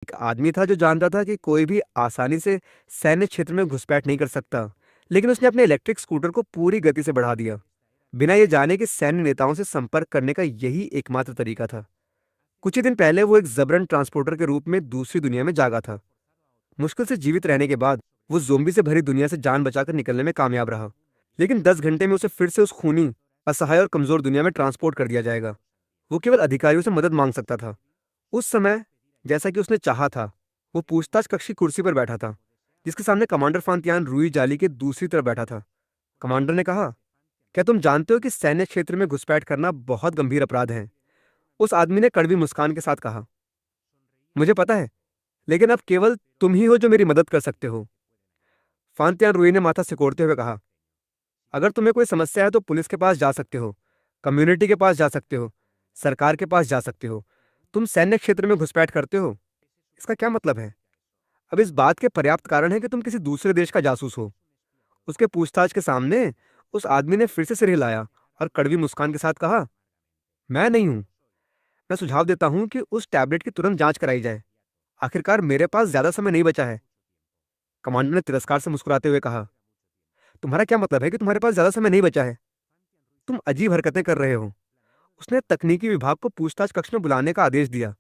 एक आदमी था जो जानता था कि कोई भी आसानी से सैन्य क्षेत्र में घुसपैठ नहीं कर सकता, लेकिन उसने अपने इलेक्ट्रिक स्कूटर को पूरी गति से बढ़ा दिया, बिना ये जाने कि सैन्य नेताओं से संपर्क करने का यही एकमात्र तरीका था। कुछ ही दिन पहले वो एक जबरन ट्रांसपोर्टर के रूप में दूसरी दुनिया में जागा था। मुश्किल से जीवित रहने के बाद वो जोम्बी से भरी दुनिया से जान बचाकर निकलने में कामयाब रहा। लेकिन 10 घंटे में उसे फिर से उस खूनी, असहाय और कमजोर दुनिया में ट्रांसपोर्ट कर दिया जाएगा। वो केवल अधिकारियों से मदद मांग सकता था। उस समय, जैसा कि उसने चाहा था, वो पूछताछ कक्ष की कुर्सी पर बैठा था, जिसके सामने कमांडर फांतियान रुई जाली के दूसरी तरफ बैठा था। कमांडर ने कहा, क्या तुम जानते हो कि सैन्य क्षेत्र में घुसपैठ करना बहुत गंभीर अपराध है? उस आदमी ने कड़वी मुस्कान के साथ कहा, मुझे पता है, लेकिन अब केवल तुम ही हो जो मेरी मदद कर सकते हो। फांतियान रुई ने माथा सिकोड़ते हुए कहा, अगर तुम्हें कोई समस्या है तो पुलिस के पास जा सकते हो, कम्युनिटी के पास जा सकते हो, सरकार के पास जा सकते हो। तुम सैन्य क्षेत्र में घुसपैठ करते हो, इसका क्या मतलब है? अब इस बात के पर्याप्त कारण है कि तुम किसी दूसरे देश का जासूस हो। उसके पूछताछ के सामने उस आदमी ने फिर से सिर हिलाया और कड़वी मुस्कान के साथ कहा, मैं नहीं हूं। मैं सुझाव देता हूं कि उस टैबलेट की तुरंत जांच कराई जाए। आखिरकार मेरे पास ज्यादा समय नहीं बचा है। कमांडर ने तिरस्कार से मुस्कुराते हुए कहा, तुम्हारा क्या मतलब है कि तुम्हारे पास ज्यादा समय नहीं बचा है? तुम अजीब हरकतें कर रहे हो। उसने तकनीकी विभाग को पूछताछ कक्ष में बुलाने का आदेश दिया।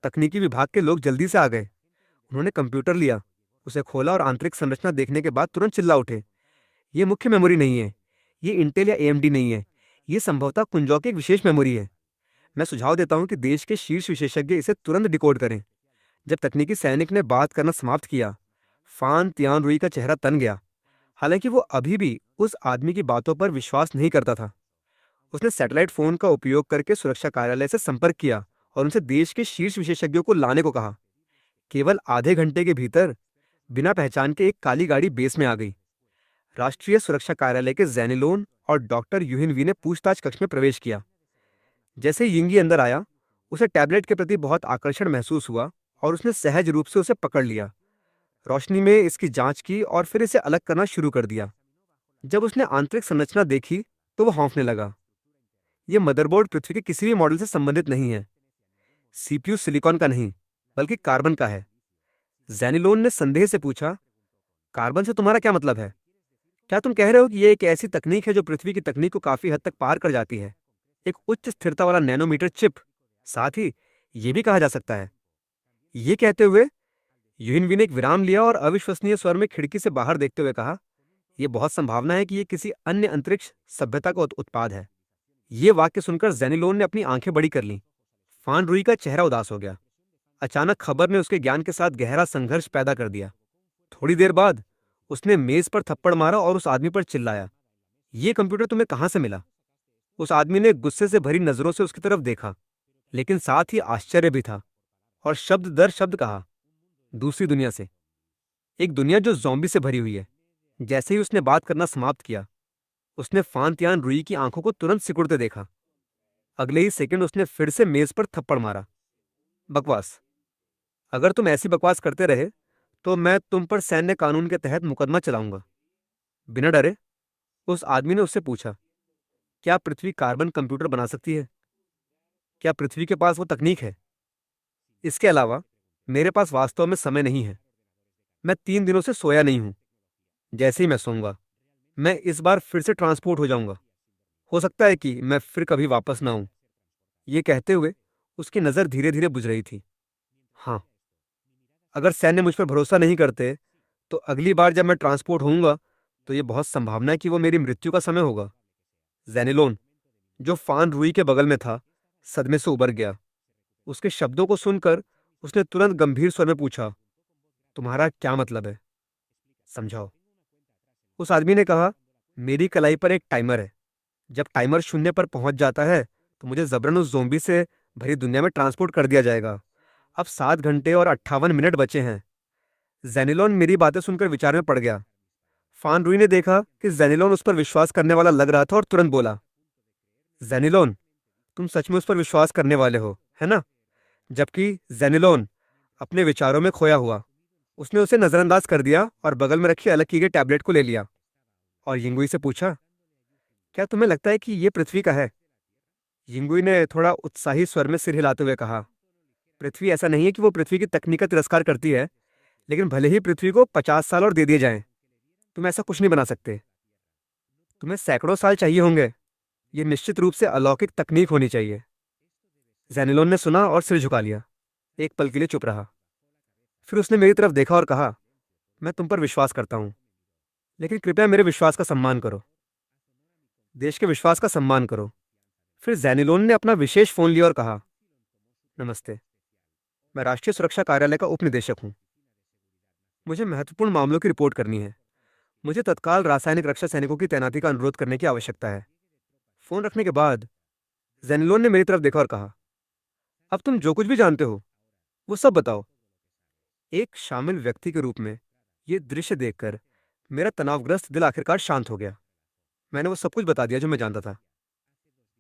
तकनीकी विभाग के लोग जल्दी से आ गए। उन्होंने कंप्यूटर लिया, उसे खोला और आंतरिक संरचना देखने के बाद तुरंत चिल्ला उठे, ये मुख्य मेमोरी नहीं है, ये इंटेल या एएमडी नहीं है, ये संभवतः कुंजौ की एक विशेष मेमोरी है। मैं सुझाव देता हूं कि देश के शीर्ष विशेषज्ञ इसे तुरंत डिकोड करें। जब तकनीकी सैनिक ने बात करना समाप्त किया, फान तियान रुई का चेहरा तन गया। हालांकि वो अभी भी उस आदमी की बातों पर विश्वास नहीं करता था। उसने सैटेलाइट फोन का उपयोग करके सुरक्षा कार्यालय से संपर्क किया और उनसे देश के शीर्ष विशेषज्ञों को लाने को कहा। केवल आधे घंटे के भीतर बिना पहचान के एक काली गाड़ी बेस में आ गई। राष्ट्रीय सुरक्षा कार्यालय के जैनिलोन और डॉक्टर यूहिनवी ने पूछताछ कक्ष में प्रवेश किया। जैसे ही यिंगी अंदर आया, उसे टैबलेट के प्रति बहुत आकर्षण महसूस हुआ और उसने सहज रूप से उसे पकड़ लिया। रोशनी में इसकी जांच की और फिर इसे अलग करना शुरू कर दिया। जब उसने आंतरिक संरचना देखी तो वो हौंफने लगा। यह मदरबोर्ड पृथ्वी के किसी भी मॉडल से संबंधित नहीं है। सीपीयू सिलिकॉन का नहीं, बल्कि कार्बन का है। जैनिलोन ने संदेह से पूछा, कार्बन से तुम्हारा क्या मतलब है? क्या तुम कह रहे हो कि यह एक ऐसी तकनीक है जो पृथ्वी की तकनीक को काफी हद तक पार कर जाती है? एक उच्च स्थिरता वाला नैनोमीटर चिप। साथ ही यह भी कहा जा सकता है। ये कहते हुए यूहिनवी ने एक विराम लिया और अविश्वसनीय स्वर में खिड़की से बाहर देखते हुए कहा, यह बहुत संभावना है कि यह किसी अन्य अंतरिक्ष सभ्यता का उत्पाद है। ये वाक्य सुनकर जेनिलोन ने अपनी आंखें बड़ी कर लीं। फान रुई का चेहरा उदास हो गया। अचानक खबर ने उसके ज्ञान के साथ गहरा संघर्ष पैदा कर दिया। थोड़ी देर बाद उसने मेज पर थप्पड़ मारा और उस आदमी पर चिल्लाया, ये कंप्यूटर तुम्हें कहां से मिला? उस आदमी ने गुस्से से भरी नजरों से उसकी तरफ देखा, लेकिन साथ ही आश्चर्य भी था, और शब्द दर शब्द कहा, दूसरी दुनिया से। एक दुनिया जो ज़ॉम्बी से भरी हुई है। जैसे ही उसने बात करना समाप्त किया, उसने फांतियान रुई की आंखों को तुरंत सिकुड़ते देखा। अगले ही सेकंड उसने फिर से मेज पर थप्पड़ मारा। बकवास। अगर तुम ऐसी बकवास करते रहे तो मैं तुम पर सैन्य कानून के तहत मुकदमा चलाऊंगा। बिना डरे उस आदमी ने उससे पूछा, क्या पृथ्वी कार्बन कंप्यूटर बना सकती है? क्या पृथ्वी के पास वो तकनीक है? इसके अलावा मेरे पास वास्तव में समय नहीं है। मैं 3 दिनों से सोया नहीं हूं। जैसे ही मैं सोऊंगा, मैं इस बार फिर से ट्रांसपोर्ट हो जाऊंगा। हो सकता है कि मैं फिर कभी वापस ना आऊं। ये कहते हुए उसकी नजर धीरे धीरे बुझ रही थी। हाँ, अगर सैन्य मुझ पर भरोसा नहीं करते तो अगली बार जब मैं ट्रांसपोर्ट होऊंगा तो ये बहुत संभावना है कि वो मेरी मृत्यु का समय होगा। जेनिलोन, जो फान रुई के बगल में था, सदमे से उबर गया। उसके शब्दों को सुनकर उसने तुरंत गंभीर स्वर में पूछा, तुम्हारा क्या मतलब है? समझाओ। उस आदमी ने कहा, मेरी कलाई पर एक टाइमर है। जब टाइमर शून्य पर पहुंच जाता है तो मुझे जबरन उस जोम्बी से भरी दुनिया में ट्रांसपोर्ट कर दिया जाएगा। अब 7 घंटे और 58 मिनट बचे हैं। जेनिलोन मेरी बातें सुनकर विचार में पड़ गया। फान रुई ने देखा कि जेनिलोन उस पर विश्वास करने वाला लग रहा था और तुरंत बोला, जेनिलोन, तुम सच में उस पर विश्वास करने वाले हो, है ना? जबकि जेनिलोन अपने विचारों में खोया हुआ, उसने उसे नजरअंदाज कर दिया और बगल में रखी अलग की गई टैबलेट को ले लिया और यिंगुई से पूछा, क्या तुम्हें लगता है कि ये पृथ्वी का है? यिंगुई ने थोड़ा उत्साही स्वर में सिर हिलाते हुए कहा, पृथ्वी ऐसा नहीं है कि वो पृथ्वी की तकनीक का तिरस्कार करती है, लेकिन भले ही पृथ्वी को 50 साल और दे दिए जाएं, तुम ऐसा कुछ नहीं बना सकते। तुम्हें सैकड़ों साल चाहिए होंगे। ये निश्चित रूप से अलौकिक तकनीक होनी चाहिए। जैनिलोन ने सुना और सिर झुका लिया। एक पल के लिए चुप रहा। फिर उसने मेरी तरफ देखा और कहा, मैं तुम पर विश्वास करता हूं, लेकिन कृपया मेरे विश्वास का सम्मान करो। देश के विश्वास का सम्मान करो। फिर जैनिलोन ने अपना विशेष फोन लिया और कहा, नमस्ते, मैं राष्ट्रीय सुरक्षा कार्यालय का उप निदेशक हूं। मुझे महत्वपूर्ण मामलों की रिपोर्ट करनी है। मुझे तत्काल रासायनिक रक्षा सैनिकों की तैनाती का अनुरोध करने की आवश्यकता है। फोन रखने के बाद जैनिलोन ने मेरी तरफ देखा और कहा, अब तुम जो कुछ भी जानते हो वो सब बताओ। एक शामिल व्यक्ति के रूप में ये दृश्य देखकर मेरा तनावग्रस्त दिल आखिरकार शांत हो गया। मैंने वो सब कुछ बता दिया जो मैं जानता था।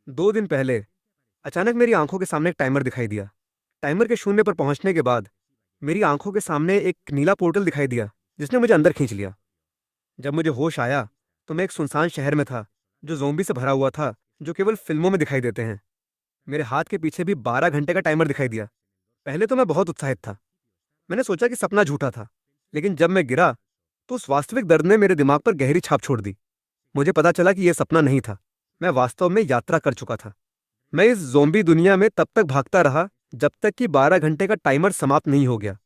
2 दिन पहले अचानक मेरी आंखों के सामने एक टाइमर दिखाई दिया। टाइमर के शून्य पर पहुंचने के बाद मेरी आंखों के सामने एक नीला पोर्टल दिखाई दिया, जिसने मुझे अंदर खींच लिया। जब मुझे होश आया तो मैं एक सुनसान शहर में था, जो ज़ोंबी से भरा हुआ था, जो केवल फिल्मों में दिखाई देते हैं। मेरे हाथ के पीछे भी 12 घंटे का टाइमर दिखाई दिया। पहले तो मैं बहुत उत्साहित था। मैंने सोचा कि सपना झूठा था, लेकिन जब मैं गिरा तो उस वास्तविक दर्द ने मेरे दिमाग पर गहरी छाप छोड़ दी। मुझे पता चला कि यह सपना नहीं था, मैं वास्तव में यात्रा कर चुका था। मैं इस ज़ोंबी दुनिया में तब तक भागता रहा जब तक कि 12 घंटे का टाइमर समाप्त नहीं हो गया।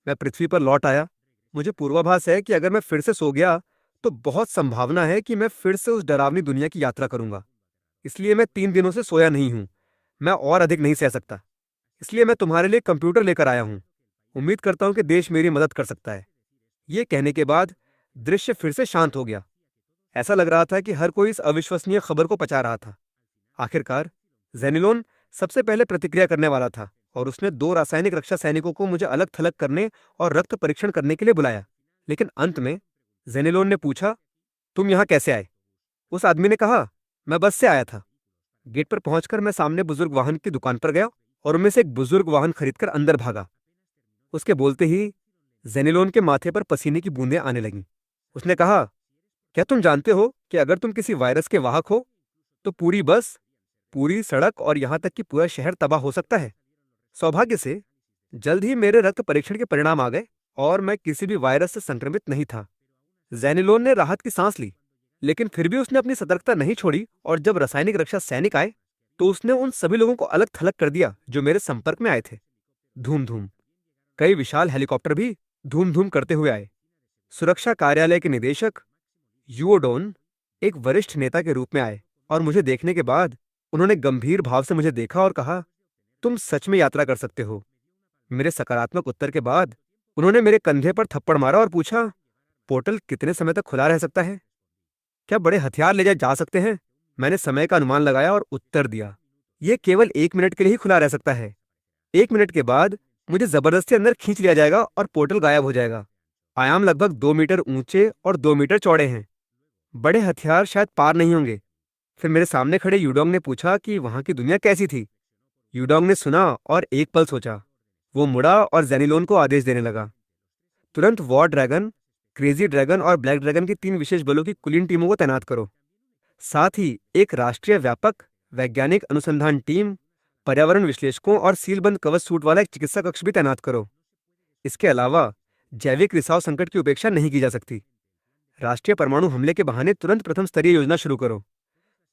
मैं पृथ्वी पर लौट आया। मुझे पूर्वाभास है कि अगर मैं फिर से सो गया तो बहुत संभावना है कि मैं फिर से उस डरावनी दुनिया की यात्रा करूंगा। इसलिए मैं 3 दिनों से सोया नहीं हूं। मैं और अधिक नहीं सह सकता। इसलिए मैं तुम्हारे लिए कंप्यूटर लेकर आया हूं। उम्मीद करता हूं कि देश मेरी मदद कर सकता है। ये कहने के बाद दृश्य फिर से शांत हो गया। ऐसा लग रहा था कि हर कोई इस अविश्वसनीय खबर को पचा रहा था। आखिरकार जेनिलोन सबसे पहले प्रतिक्रिया करने वाला था और उसने 2 रासायनिक रक्षा सैनिकों को मुझे अलग थलग करने और रक्त परीक्षण करने के लिए बुलाया। लेकिन अंत में जेनिलोन ने पूछा, तुम यहां कैसे आए? उस आदमी ने कहा, मैं बस से आया था। गेट पर पहुंचकर मैं सामने बुजुर्ग वाहन की दुकान पर गया और उनमें से एक बुजुर्ग वाहन खरीदकर अंदर भागा। उसके बोलते ही जेनिलोन के माथे पर पसीने की बूंदें आने लगीं। उसने कहा, क्या तुम जानते हो कि अगर तुम किसी वायरस के वाहक हो तो पूरी बस, पूरी सड़क और यहां तक कि पूरा शहर तबाह हो सकता है? सौभाग्य से जल्द ही मेरे रक्त परीक्षण के परिणाम आ गए और मैं किसी भी वायरस से संक्रमित नहीं था। जैनिलोन ने राहत की सांस ली, लेकिन फिर भी उसने अपनी सतर्कता नहीं छोड़ी और जब रासायनिक रक्षा सैनिक आए तो उसने उन सभी लोगों को अलग थलग कर दिया जो मेरे संपर्क में आए थे। धूम धूम। कई विशाल हेलीकॉप्टर भी धूम धूम करते हुए आए। सुरक्षा कार्यालय के निदेशक यूओडोन एक वरिष्ठ नेता के रूप में आए और मुझे देखने के बाद उन्होंने गंभीर भाव से मुझे देखा और कहा, तुम सच में यात्रा कर सकते हो। मेरे सकारात्मक उत्तर के बाद उन्होंने मेरे कंधे पर थप्पड़ मारा और पूछा, पोर्टल कितने समय तक खुला रह सकता है? क्या बड़े हथियार ले जाए जा सकते हैं? मैंने समय का अनुमान लगाया और उत्तर दिया, यह केवल 1 मिनट के लिए ही खुला रह सकता है। 1 मिनट के बाद मुझे जबरदस्ती अंदर खींच लिया जाएगा और पोर्टल गायब हो जाएगा। आयाम लगभग 2 मीटर ऊंचे और 2 मीटर चौड़े हैं। बड़े हथियार शायद पार नहीं होंगे। फिर मेरे सामने खड़े यूडोंग ने पूछा कि वहां की दुनिया कैसी थी। यूडोंग ने सुना और एक पल सोचा। वो मुड़ा और जेनिलोन को आदेश देने लगा, तुरंत वॉर ड्रैगन, क्रेजी ड्रैगन और ब्लैक ड्रैगन की 3 विशेष बलों की कुलीन टीमों को तैनात करो। साथ ही एक राष्ट्रीय व्यापक वैज्ञानिक अनुसंधान टीम, पर्यावरण विश्लेषकों और सीलबंद कवच सूट वाला एक चिकित्सा कक्ष भी तैनात करो। इसके अलावा जैविक रिसाव संकट की उपेक्षा नहीं की जा सकती। राष्ट्रीय परमाणु हमले के बहाने तुरंत प्रथम स्तरीय योजना शुरू करो।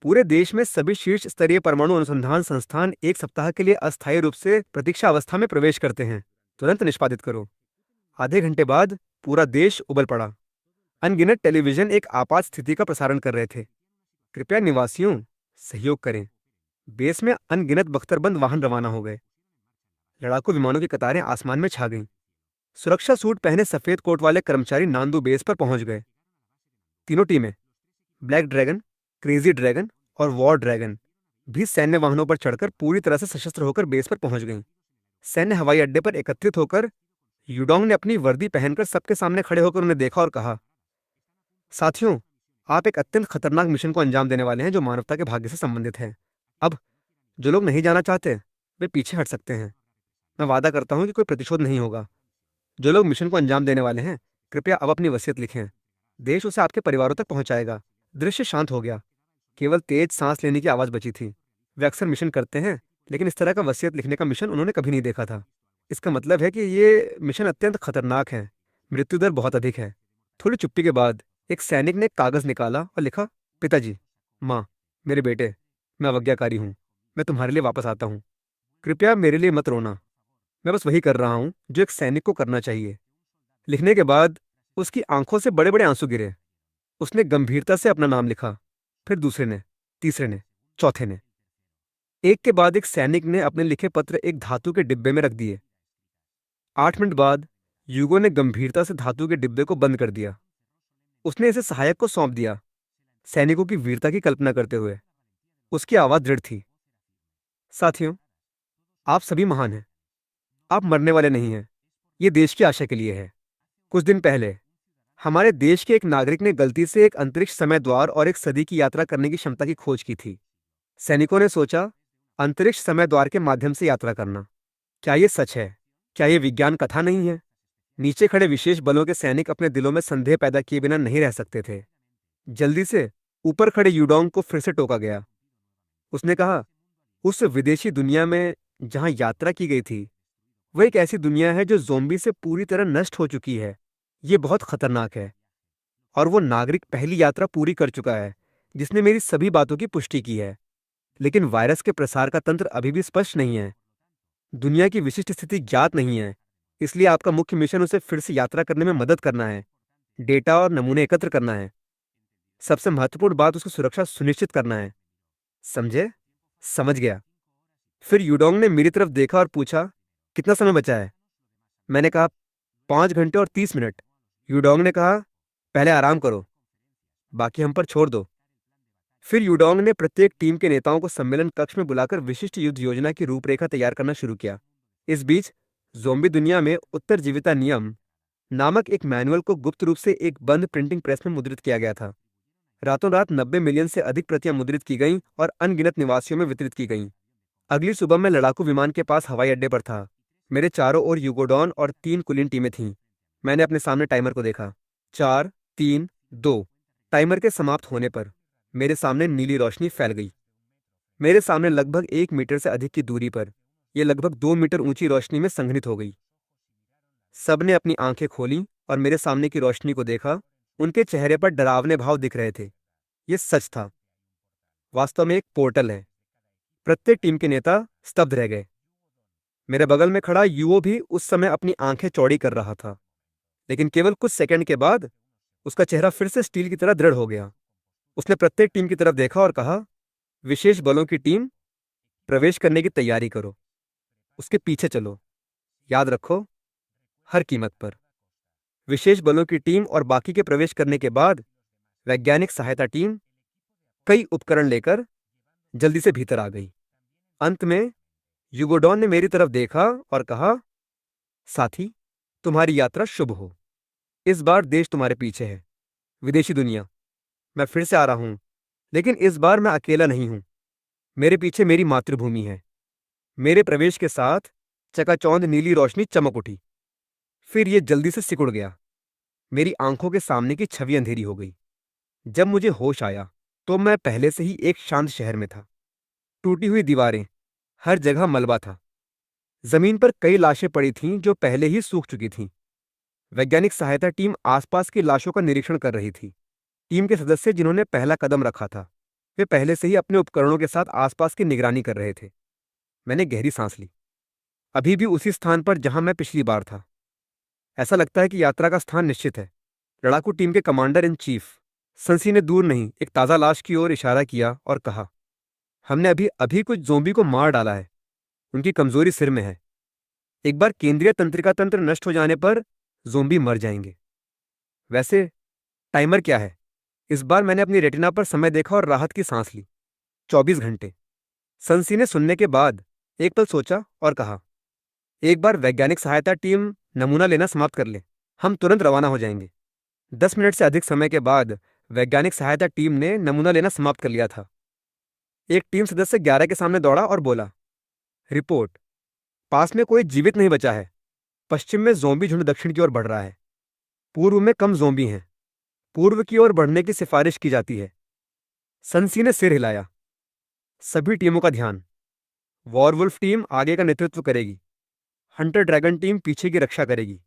पूरे देश में सभी शीर्ष स्तरीय परमाणु अनुसंधान संस्थान 1 सप्ताह के लिए अस्थायी रूप से प्रतीक्षा अवस्था में प्रवेश करते हैं। तुरंत निष्पादित करो। आधे घंटे बाद पूरा देश उबल पड़ा। अनगिनत टेलीविजन एक आपात स्थिति का प्रसारण कर रहे थे। कृपया निवासियों, सहयोग करें। बेस में अनगिनत बख्तरबंद वाहन रवाना हो गए। लड़ाकू विमानों की कतारें आसमान में छा गईं। सुरक्षा सूट पहने सफेद कोट वाले कर्मचारी नांदू बेस पर पहुंच गए। तीनों टीमें, ब्लैक ड्रैगन, क्रेजी ड्रैगन और वॉर ड्रैगन, भी सैन्य वाहनों पर चढ़कर पूरी तरह से सशस्त्र होकर बेस पर पहुंच गईं। सैन्य हवाई अड्डे पर एकत्रित होकर यूडोंग ने अपनी वर्दी पहनकर सबके सामने खड़े होकर उन्हें देखा और कहा, साथियों, आप एक अत्यंत खतरनाक मिशन को अंजाम देने वाले हैं जो मानवता के भाग्य से संबंधित है। अब जो लोग नहीं जाना चाहते वे पीछे हट सकते हैं। मैं वादा करता हूं कि कोई प्रतिशोध नहीं होगा। जो लोग मिशन को अंजाम देने वाले हैं, कृपया अब अपनी वसीयत लिखें। देश उसे आपके परिवारों तक पहुंचाएगा। दृश्य शांत हो गया। केवल तेज सांस लेने की आवाज बची थी। वे अक्सर मिशन करते हैं, लेकिन इस तरह का वसीयत लिखने का मिशन उन्होंने कभी नहीं देखा था। इसका मतलब है कि ये मिशन अत्यंत खतरनाक है। मृत्यु दर बहुत अधिक है। थोड़ी चुप्पी के बाद एक सैनिक ने कागज निकाला और लिखा, पिताजी, माँ, मेरे बेटे, मैं अवज्ञाकारी हूँ। मैं तुम्हारे लिए वापस आता हूँ। कृपया मेरे लिए मत रोना। मैं बस वही कर रहा हूँ जो एक सैनिक को करना चाहिए। लिखने के बाद उसकी आंखों से बड़े बड़े आंसू गिरे। उसने गंभीरता से अपना नाम लिखा। फिर दूसरे ने, तीसरे ने, चौथे ने। एक के बाद एक सैनिक ने अपने लिखे पत्र एक धातु के डिब्बे में रख दिए। 8 मिनट बाद यूगो ने गंभीरता से धातु के डिब्बे को बंद कर दिया। उसने इसे सहायक को सौंप दिया, सैनिकों की वीरता की कल्पना करते हुए। उसकी आवाज दृढ़ थी। साथियों, आप सभी महान हैं। आप मरने वाले नहीं हैं। ये देश की आशा के लिए है। कुछ दिन पहले हमारे देश के एक नागरिक ने गलती से एक अंतरिक्ष समय द्वार और एक सदी की यात्रा करने की क्षमता की खोज की थी। सैनिकों ने सोचा, अंतरिक्ष समय द्वार के माध्यम से यात्रा करना, क्या ये सच है? क्या ये विज्ञान कथा नहीं है? नीचे खड़े विशेष बलों के सैनिक अपने दिलों में संदेह पैदा किए बिना नहीं रह सकते थे। जल्दी से ऊपर खड़े यूडोंग को फिर से टोका गया। उसने कहा, उस विदेशी दुनिया में जहां यात्रा की गई थी, वह एक ऐसी दुनिया है जो ज़ोंबी से पूरी तरह नष्ट हो चुकी है। ये बहुत खतरनाक है। और वो नागरिक पहली यात्रा पूरी कर चुका है, जिसने मेरी सभी बातों की पुष्टि की है। लेकिन वायरस के प्रसार का तंत्र अभी भी स्पष्ट नहीं है। दुनिया की विशिष्ट स्थिति ज्ञात नहीं है। इसलिए आपका मुख्य मिशन उसे फिर से यात्रा करने में मदद करना है, डेटा और नमूने एकत्र करना है। सबसे महत्वपूर्ण बात, उसकी सुरक्षा सुनिश्चित करना है। समझे? समझ गया। फिर यूडोंग ने मेरी तरफ देखा और पूछा, कितना समय बचा है? मैंने कहा, 5 घंटे और 30 मिनट। यूडोंग ने कहा, पहले आराम करो, बाकी हम पर छोड़ दो। फिर यूडोंग ने प्रत्येक टीम के नेताओं को सम्मेलन कक्ष में बुलाकर विशिष्ट युद्ध योजना की रूपरेखा तैयार करना शुरू किया। इस बीच ज़ोंबी दुनिया में उत्तरजीविता नियम नामक एक मैनुअल को गुप्त रूप से एक बंद प्रिंटिंग प्रेस में मुद्रित किया गया था। रातों रात 90 मिलियन से अधिक प्रतियां मुद्रित की गईं और अनगिनत निवासियों में वितरित की गईं। अगली सुबह मैं लड़ाकू विमान के पास हवाई अड्डे पर था। मेरे चारों ओर यूगोडॉन और 3 कुलीन टीमें थीं। मैंने अपने सामने टाइमर को देखा। 4, 3, 2। टाइमर के समाप्त होने पर मेरे सामने नीली रोशनी फैल गई। मेरे सामने लगभग 1 मीटर से अधिक की दूरी पर यह लगभग 2 मीटर ऊंची रोशनी में संघनित हो गई। सबने अपनी आंखें खोलीं और मेरे सामने की रोशनी को देखा। उनके चेहरे पर डरावने भाव दिख रहे थे। यह सच था, वास्तव में एक पोर्टल है। प्रत्येक टीम के नेता स्तब्ध रह गए। मेरे बगल में खड़ा यूओ भी उस समय अपनी आंखें चौड़ी कर रहा था, लेकिन केवल कुछ सेकंड के बाद उसका चेहरा फिर से स्टील की तरह दृढ़ हो गया। उसने प्रत्येक टीम की तरफ देखा और कहा, विशेष बलों की टीम, प्रवेश करने की तैयारी करो। उसके पीछे चलो। याद रखो, हर कीमत पर। विशेष बलों की टीम और बाकी के प्रवेश करने के बाद वैज्ञानिक सहायता टीम कई उपकरण लेकर जल्दी से भीतर आ गई। अंत में यूगोडॉन ने मेरी तरफ देखा और कहा, साथी, तुम्हारी यात्रा शुभ हो। इस बार देश तुम्हारे पीछे है। विदेशी दुनिया, मैं फिर से आ रहा हूं, लेकिन इस बार मैं अकेला नहीं हूं। मेरे पीछे मेरी मातृभूमि है। मेरे प्रवेश के साथ चकाचौंध नीली रोशनी चमक उठी। फिर यह जल्दी से सिकुड़ गया। मेरी आंखों के सामने की छवि अंधेरी हो गई। जब मुझे होश आया तो मैं पहले से ही एक शांत शहर में था। टूटी हुई दीवारें, हर जगह मलबा था। जमीन पर कई लाशें पड़ी थीं जो पहले ही सूख चुकी थीं। वैज्ञानिक सहायता टीम आसपास की लाशों का निरीक्षण कर रही थी। टीम के सदस्य जिन्होंने पहला कदम रखा था, वे पहले से ही अपने उपकरणों के साथ आसपास की निगरानी कर रहे थे। मैंने गहरी सांस ली। अभी भी उसी स्थान पर जहां मैं पिछली बार था। ऐसा लगता है कि यात्रा का स्थान निश्चित है। लड़ाकू टीम के कमांडर इन चीफ संसी ने दूर नहीं एक ताज़ा लाश की ओर इशारा किया और कहा, हमने अभी अभी कुछ ज़ोंबी को मार डाला है। उनकी कमजोरी सिर में है। एक बार केंद्रीय तंत्रिका तंत्र नष्ट हो जाने पर ज़ोंबी मर जाएंगे। वैसे टाइमर क्या है? इस बार मैंने अपनी रेटिना पर समय देखा और राहत की सांस ली। 24 घंटे। संसी ने सुनने के बाद एक पल सोचा और कहा, एक बार वैज्ञानिक सहायता टीम नमूना लेना समाप्त कर ले, हम तुरंत रवाना हो जाएंगे। 10 मिनट से अधिक समय के बाद वैज्ञानिक सहायता टीम ने नमूना लेना समाप्त कर लिया था। एक टीम सदस्य 11 के सामने दौड़ा और बोला, रिपोर्ट, पास में कोई जीवित नहीं बचा है। पश्चिम में ज़ोंबी झुंड दक्षिण की ओर बढ़ रहा है। पूर्व में कम ज़ोंबी हैं। पूर्व की ओर बढ़ने की सिफारिश की जाती है। संसी ने सिर हिलाया। सभी टीमों का ध्यान। वॉरवुल्फ टीम आगे का नेतृत्व करेगी। हंटर ड्रैगन टीम पीछे की रक्षा करेगी।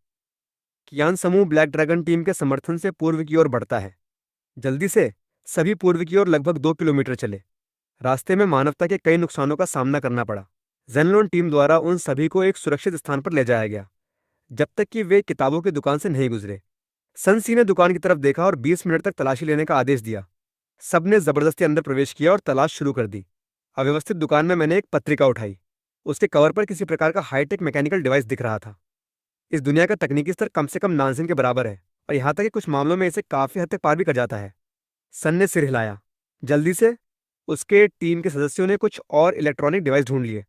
कियान समूह ब्लैक ड्रैगन टीम के समर्थन से पूर्व की ओर बढ़ता है। जल्दी से सभी पूर्व की ओर लगभग 2 किलोमीटर चले। रास्ते में मानवता के कई नुकसानों का सामना करना पड़ा। जेनलोन टीम द्वारा उन सभी को एक सुरक्षित स्थान पर ले जाया गया, जब तक कि वे किताबों की दुकान से नहीं गुजरे। सन सी ने दुकान की तरफ देखा और 20 मिनट तक तलाशी लेने का आदेश दिया। सबने जबरदस्ती अंदर प्रवेश किया और तलाश शुरू कर दी। अव्यवस्थित दुकान में मैंने एक पत्रिका उठाई। उसके कवर पर किसी प्रकार का हाईटेक मैकेनिकल डिवाइस दिख रहा था। इस दुनिया का तकनीकी स्तर कम से कम नानसेन के बराबर है, और यहाँ तक कि कुछ मामलों में इसे काफी हद तक पार भी कर जाता है। सन ने सिर हिलाया। जल्दी से उसके टीम के सदस्यों ने कुछ और इलेक्ट्रॉनिक डिवाइस ढूंढ लिए।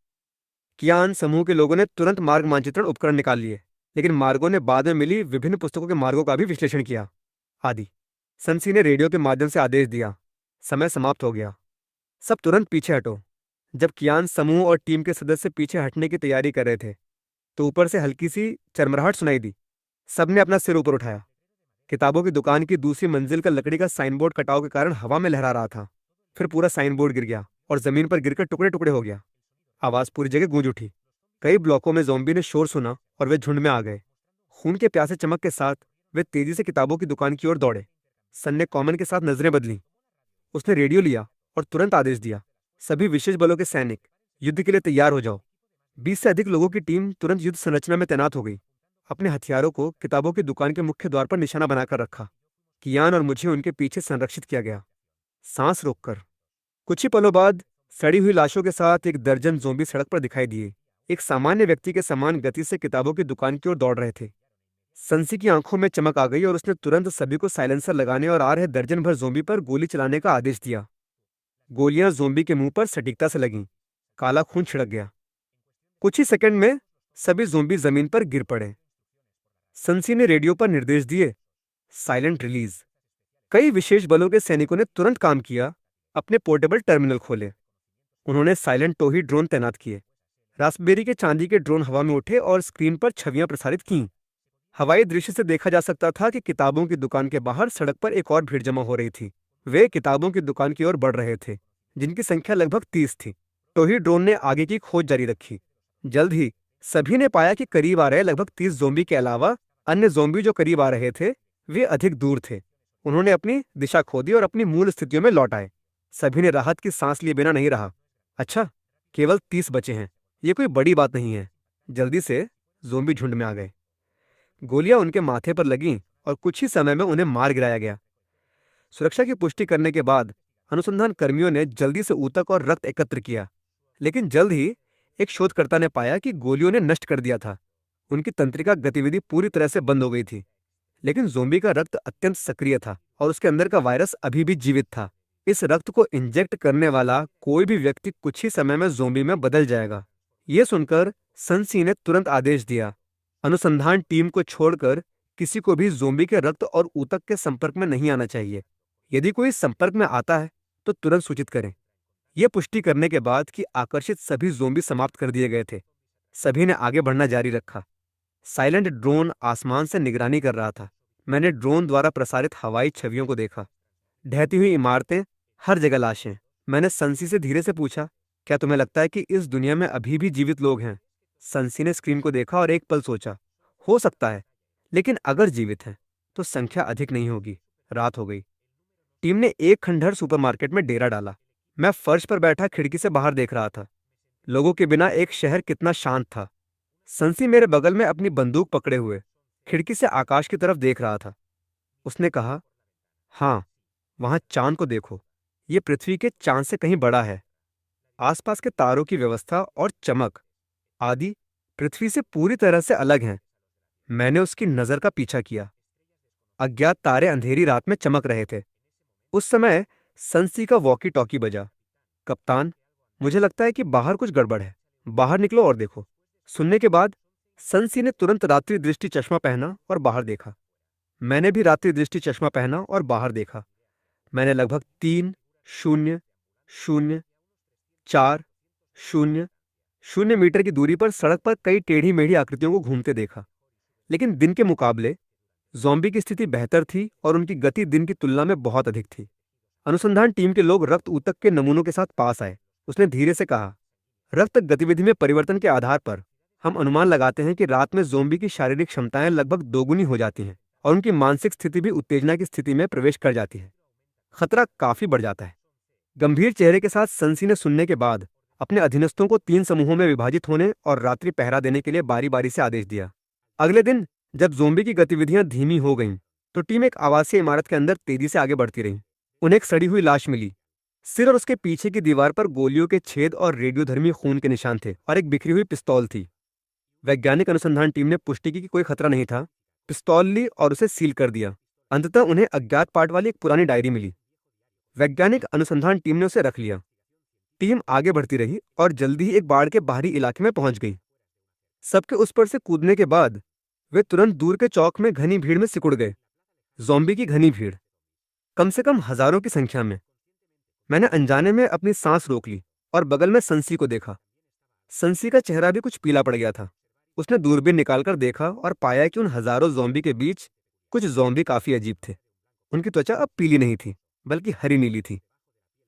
कियान समूह के लोगों ने तुरंत मार्ग मानचित्रण उपकरण निकाल लिए, लेकिन मार्गों ने बाद में मिली विभिन्न पुस्तकों के मार्गों का भी विश्लेषण किया। आदि सनसी ने रेडियो के माध्यम से आदेश दिया, समय समाप्त हो गया, सब तुरंत पीछे हटो। जब कियान समूह और टीम के सदस्य पीछे हटने की तैयारी कर रहे थे, तो ऊपर से हल्की सी चरमराहट सुनाई दी। सबने अपना सिर ऊपर उठाया। किताबों की दुकान की दूसरी मंजिल का लकड़ी का साइन बोर्ड कटाव के कारण हवा में लहरा रहा था। फिर पूरा साइन बोर्ड गिर गया और जमीन पर गिरकर टुकड़े टुकड़े हो गया। आवाज पूरी जगह गूंज उठी। कई ब्लॉकों में ज़ोंबी ने शोर सुना और वे झुंड में आ गए। खून के प्यासे चमक के साथ वे तेजी से किताबों की दुकान की ओर दौड़े। सन ने कॉमन के साथ नजरें बदली। उसने रेडियो लिया और तुरंत आदेश दिया, सभी विशेष बलों के सैनिक युद्ध के लिए तैयार हो जाओ। 20 से अधिक लोगों की टीम तुरंत युद्ध संरचना में तैनात हो गई। अपने हथियारों को किताबों की दुकान के मुख्य द्वार पर निशाना बनाकर रखा। कियान और मुझे उनके पीछे संरक्षित किया गया, सांस रोककर। कुछ ही पलों बाद सड़ी हुई लाशों के साथ एक दर्जन ज़ोंबी सड़क पर दिखाई दिए। एक सामान्य व्यक्ति के समान गति से किताबों की दुकान की ओर दौड़ रहे थे। संसी की आंखों में चमक आ गई और उसने तुरंत सभी को साइलेंसर लगाने और आ रहे दर्जन भर ज़ोंबी पर गोली चलाने का आदेश दिया। गोलियां ज़ोंबी के मुंह पर सटीकता से लगीं। काला खून छिड़क गया। कुछ ही सेकंड में सभी ज़ोंबी जमीन पर गिर पड़े। संसी ने रेडियो पर निर्देश दिए, साइलेंट रिलीज। कई विशेष बलों के सैनिकों ने तुरंत काम किया। अपने पोर्टेबल टर्मिनल खोले। उन्होंने साइलेंट टोही ड्रोन तैनात किए। रास्पबेरी के चांदी के ड्रोन हवा में उठे और स्क्रीन पर छवियां प्रसारित कीं। हवाई दृश्य से देखा जा सकता था कि किताबों की दुकान के बाहर सड़क पर एक और भीड़ जमा हो रही थी। वे किताबों की दुकान की ओर बढ़ रहे थे, जिनकी संख्या लगभग 30 थी। टोही ड्रोन ने आगे की खोज जारी रखी। जल्द ही सभी ने पाया कि करीब आ रहे लगभग 30 ज़ोंबी के अलावा अन्य ज़ोंबी जो करीब आ रहे थे, वे अधिक दूर थे। उन्होंने अपनी दिशा खो दी और अपनी मूल स्थितियों में लौट आए। सभी ने राहत की सांस लिए बिना नहीं रहा। अच्छा, केवल 30 बचे हैं, ये कोई बड़ी बात नहीं है। जल्दी से ज़ोंबी झुंड में आ गए। गोलियां उनके माथे पर लगीं और कुछ ही समय में उन्हें मार गिराया गया। सुरक्षा की पुष्टि करने के बाद अनुसंधान कर्मियों ने जल्दी से ऊतक और रक्त एकत्र किया, लेकिन जल्द ही एक शोधकर्ता ने पाया कि गोलियों ने नष्ट कर दिया था। उनकी तंत्रिका गतिविधि पूरी तरह से बंद हो गई थी, लेकिन ज़ोंबी का रक्त अत्यंत सक्रिय था और उसके अंदर का वायरस अभी भी जीवित था। इस रक्त को इंजेक्ट करने वाला कोई भी व्यक्ति कुछ ही समय में ज़ोंबी में बदल जाएगा। यह सुनकर संसी ने तुरंत आदेश दिया, अनुसंधान टीम को छोड़कर किसी को भी ज़ोंबी के रक्त और ऊतक के संपर्क में नहीं आना चाहिए। यदि कोई संपर्क में आता है तो तुरंत सूचित करें। यह पुष्टि करने के बाद कि आकर्षित सभी ज़ोंबी समाप्त कर दिए गए थे, सभी ने आगे बढ़ना जारी रखा। साइलेंट ड्रोन आसमान से निगरानी कर रहा था। मैंने ड्रोन द्वारा प्रसारित हवाई छवियों को देखा। ढहती हुई इमारतें, हर जगह लाशें। मैंने संसी से धीरे से पूछा, क्या तुम्हें लगता है कि इस दुनिया में अभी भी जीवित लोग हैं? संसी ने स्क्रीन को देखा और एक पल सोचा, हो सकता है, लेकिन अगर जीवित हैं तो संख्या अधिक नहीं होगी। रात हो गई। टीम ने एक खंडहर सुपरमार्केट में डेरा डाला। मैं फर्श पर बैठा खिड़की से बाहर देख रहा था। लोगों के बिना एक शहर कितना शांत था। संसी मेरे बगल में अपनी बंदूक पकड़े हुए खिड़की से आकाश की तरफ देख रहा था। उसने कहा, हाँ, वहां चांद को देखो, ये पृथ्वी के चांद से कहीं बड़ा है। आसपास के तारों की व्यवस्था और चमक आदि पृथ्वी से पूरी तरह से अलग हैं। मैंने उसकी नजर का पीछा किया। अज्ञात तारे अंधेरी रात में चमक रहे थे। उस समय संसी का वॉकी टॉकी बजा, कप्तान, मुझे लगता है कि बाहर कुछ गड़बड़ है, बाहर निकलो और देखो। सुनने के बाद संसी ने तुरंत रात्रि दृष्टि चश्मा पहना और बाहर देखा। मैंने भी रात्रि दृष्टि चश्मा पहना और बाहर देखा। मैंने लगभग 3,0,4,0,0 मीटर की दूरी पर सड़क पर कई टेढ़ी मेढ़ी आकृतियों को घूमते देखा, लेकिन दिन के मुकाबले ज़ॉम्बी की स्थिति बेहतर थी और उनकी गति दिन की तुलना में बहुत अधिक थी। अनुसंधान टीम के लोग रक्त ऊतक के नमूनों के साथ पास आए। उसने धीरे से कहा, रक्त गतिविधि में परिवर्तन के आधार पर हम अनुमान लगाते हैं कि रात में ज़ोंबी की शारीरिक क्षमताएं लगभग दोगुनी हो जाती हैं और उनकी मानसिक स्थिति भी उत्तेजना की स्थिति में प्रवेश कर जाती है। खतरा काफी बढ़ जाता है। गंभीर चेहरे के साथ संसी ने सुनने के बाद अपने अधीनस्थों को 3 समूहों में विभाजित होने और रात्रि पहरा देने के लिए बारी बारी से आदेश दिया। अगले दिन जब ज़ोंबी की गतिविधियां धीमी हो गईं, तो टीम एक आवासीय इमारत के अंदर तेजी से आगे बढ़ती रही। उन्हें एक सड़ी हुई लाश मिली। सिर और उसके पीछे की दीवार पर गोलियों के छेद और रेडियोधर्मी खून के निशान थे और एक बिखरी हुई पिस्तौल थी। वैज्ञानिक अनुसंधान टीम ने पुष्टि की कि कोई खतरा नहीं था। पिस्तौल ली और उसे सील कर दिया। अंततः उन्हें अज्ञात पाठ वाली एक पुरानी डायरी मिली। वैज्ञानिक अनुसंधान टीम ने उसे रख लिया। टीम आगे बढ़ती रही और जल्दी ही एक बाढ़ के बाहरी इलाके में पहुंच गई। सबके उस पर से कूदने के बाद वे तुरंत दूर के चौक में घनी भीड़ में सिकुड़ गए। ज़ॉम्बी की घनी भीड़, कम से कम हजारों की संख्या में। मैंने अनजाने में अपनी सांस रोक ली और बगल में संसी को देखा। संसी का चेहरा भी कुछ पीला पड़ गया था। उसने दूरबीन निकालकर देखा और पाया कि उन हजारों ज़ॉम्बी के बीच कुछ ज़ॉम्बी काफी अजीब थे। उनकी त्वचा अब पीली नहीं थी, बल्कि हरी नीली थी।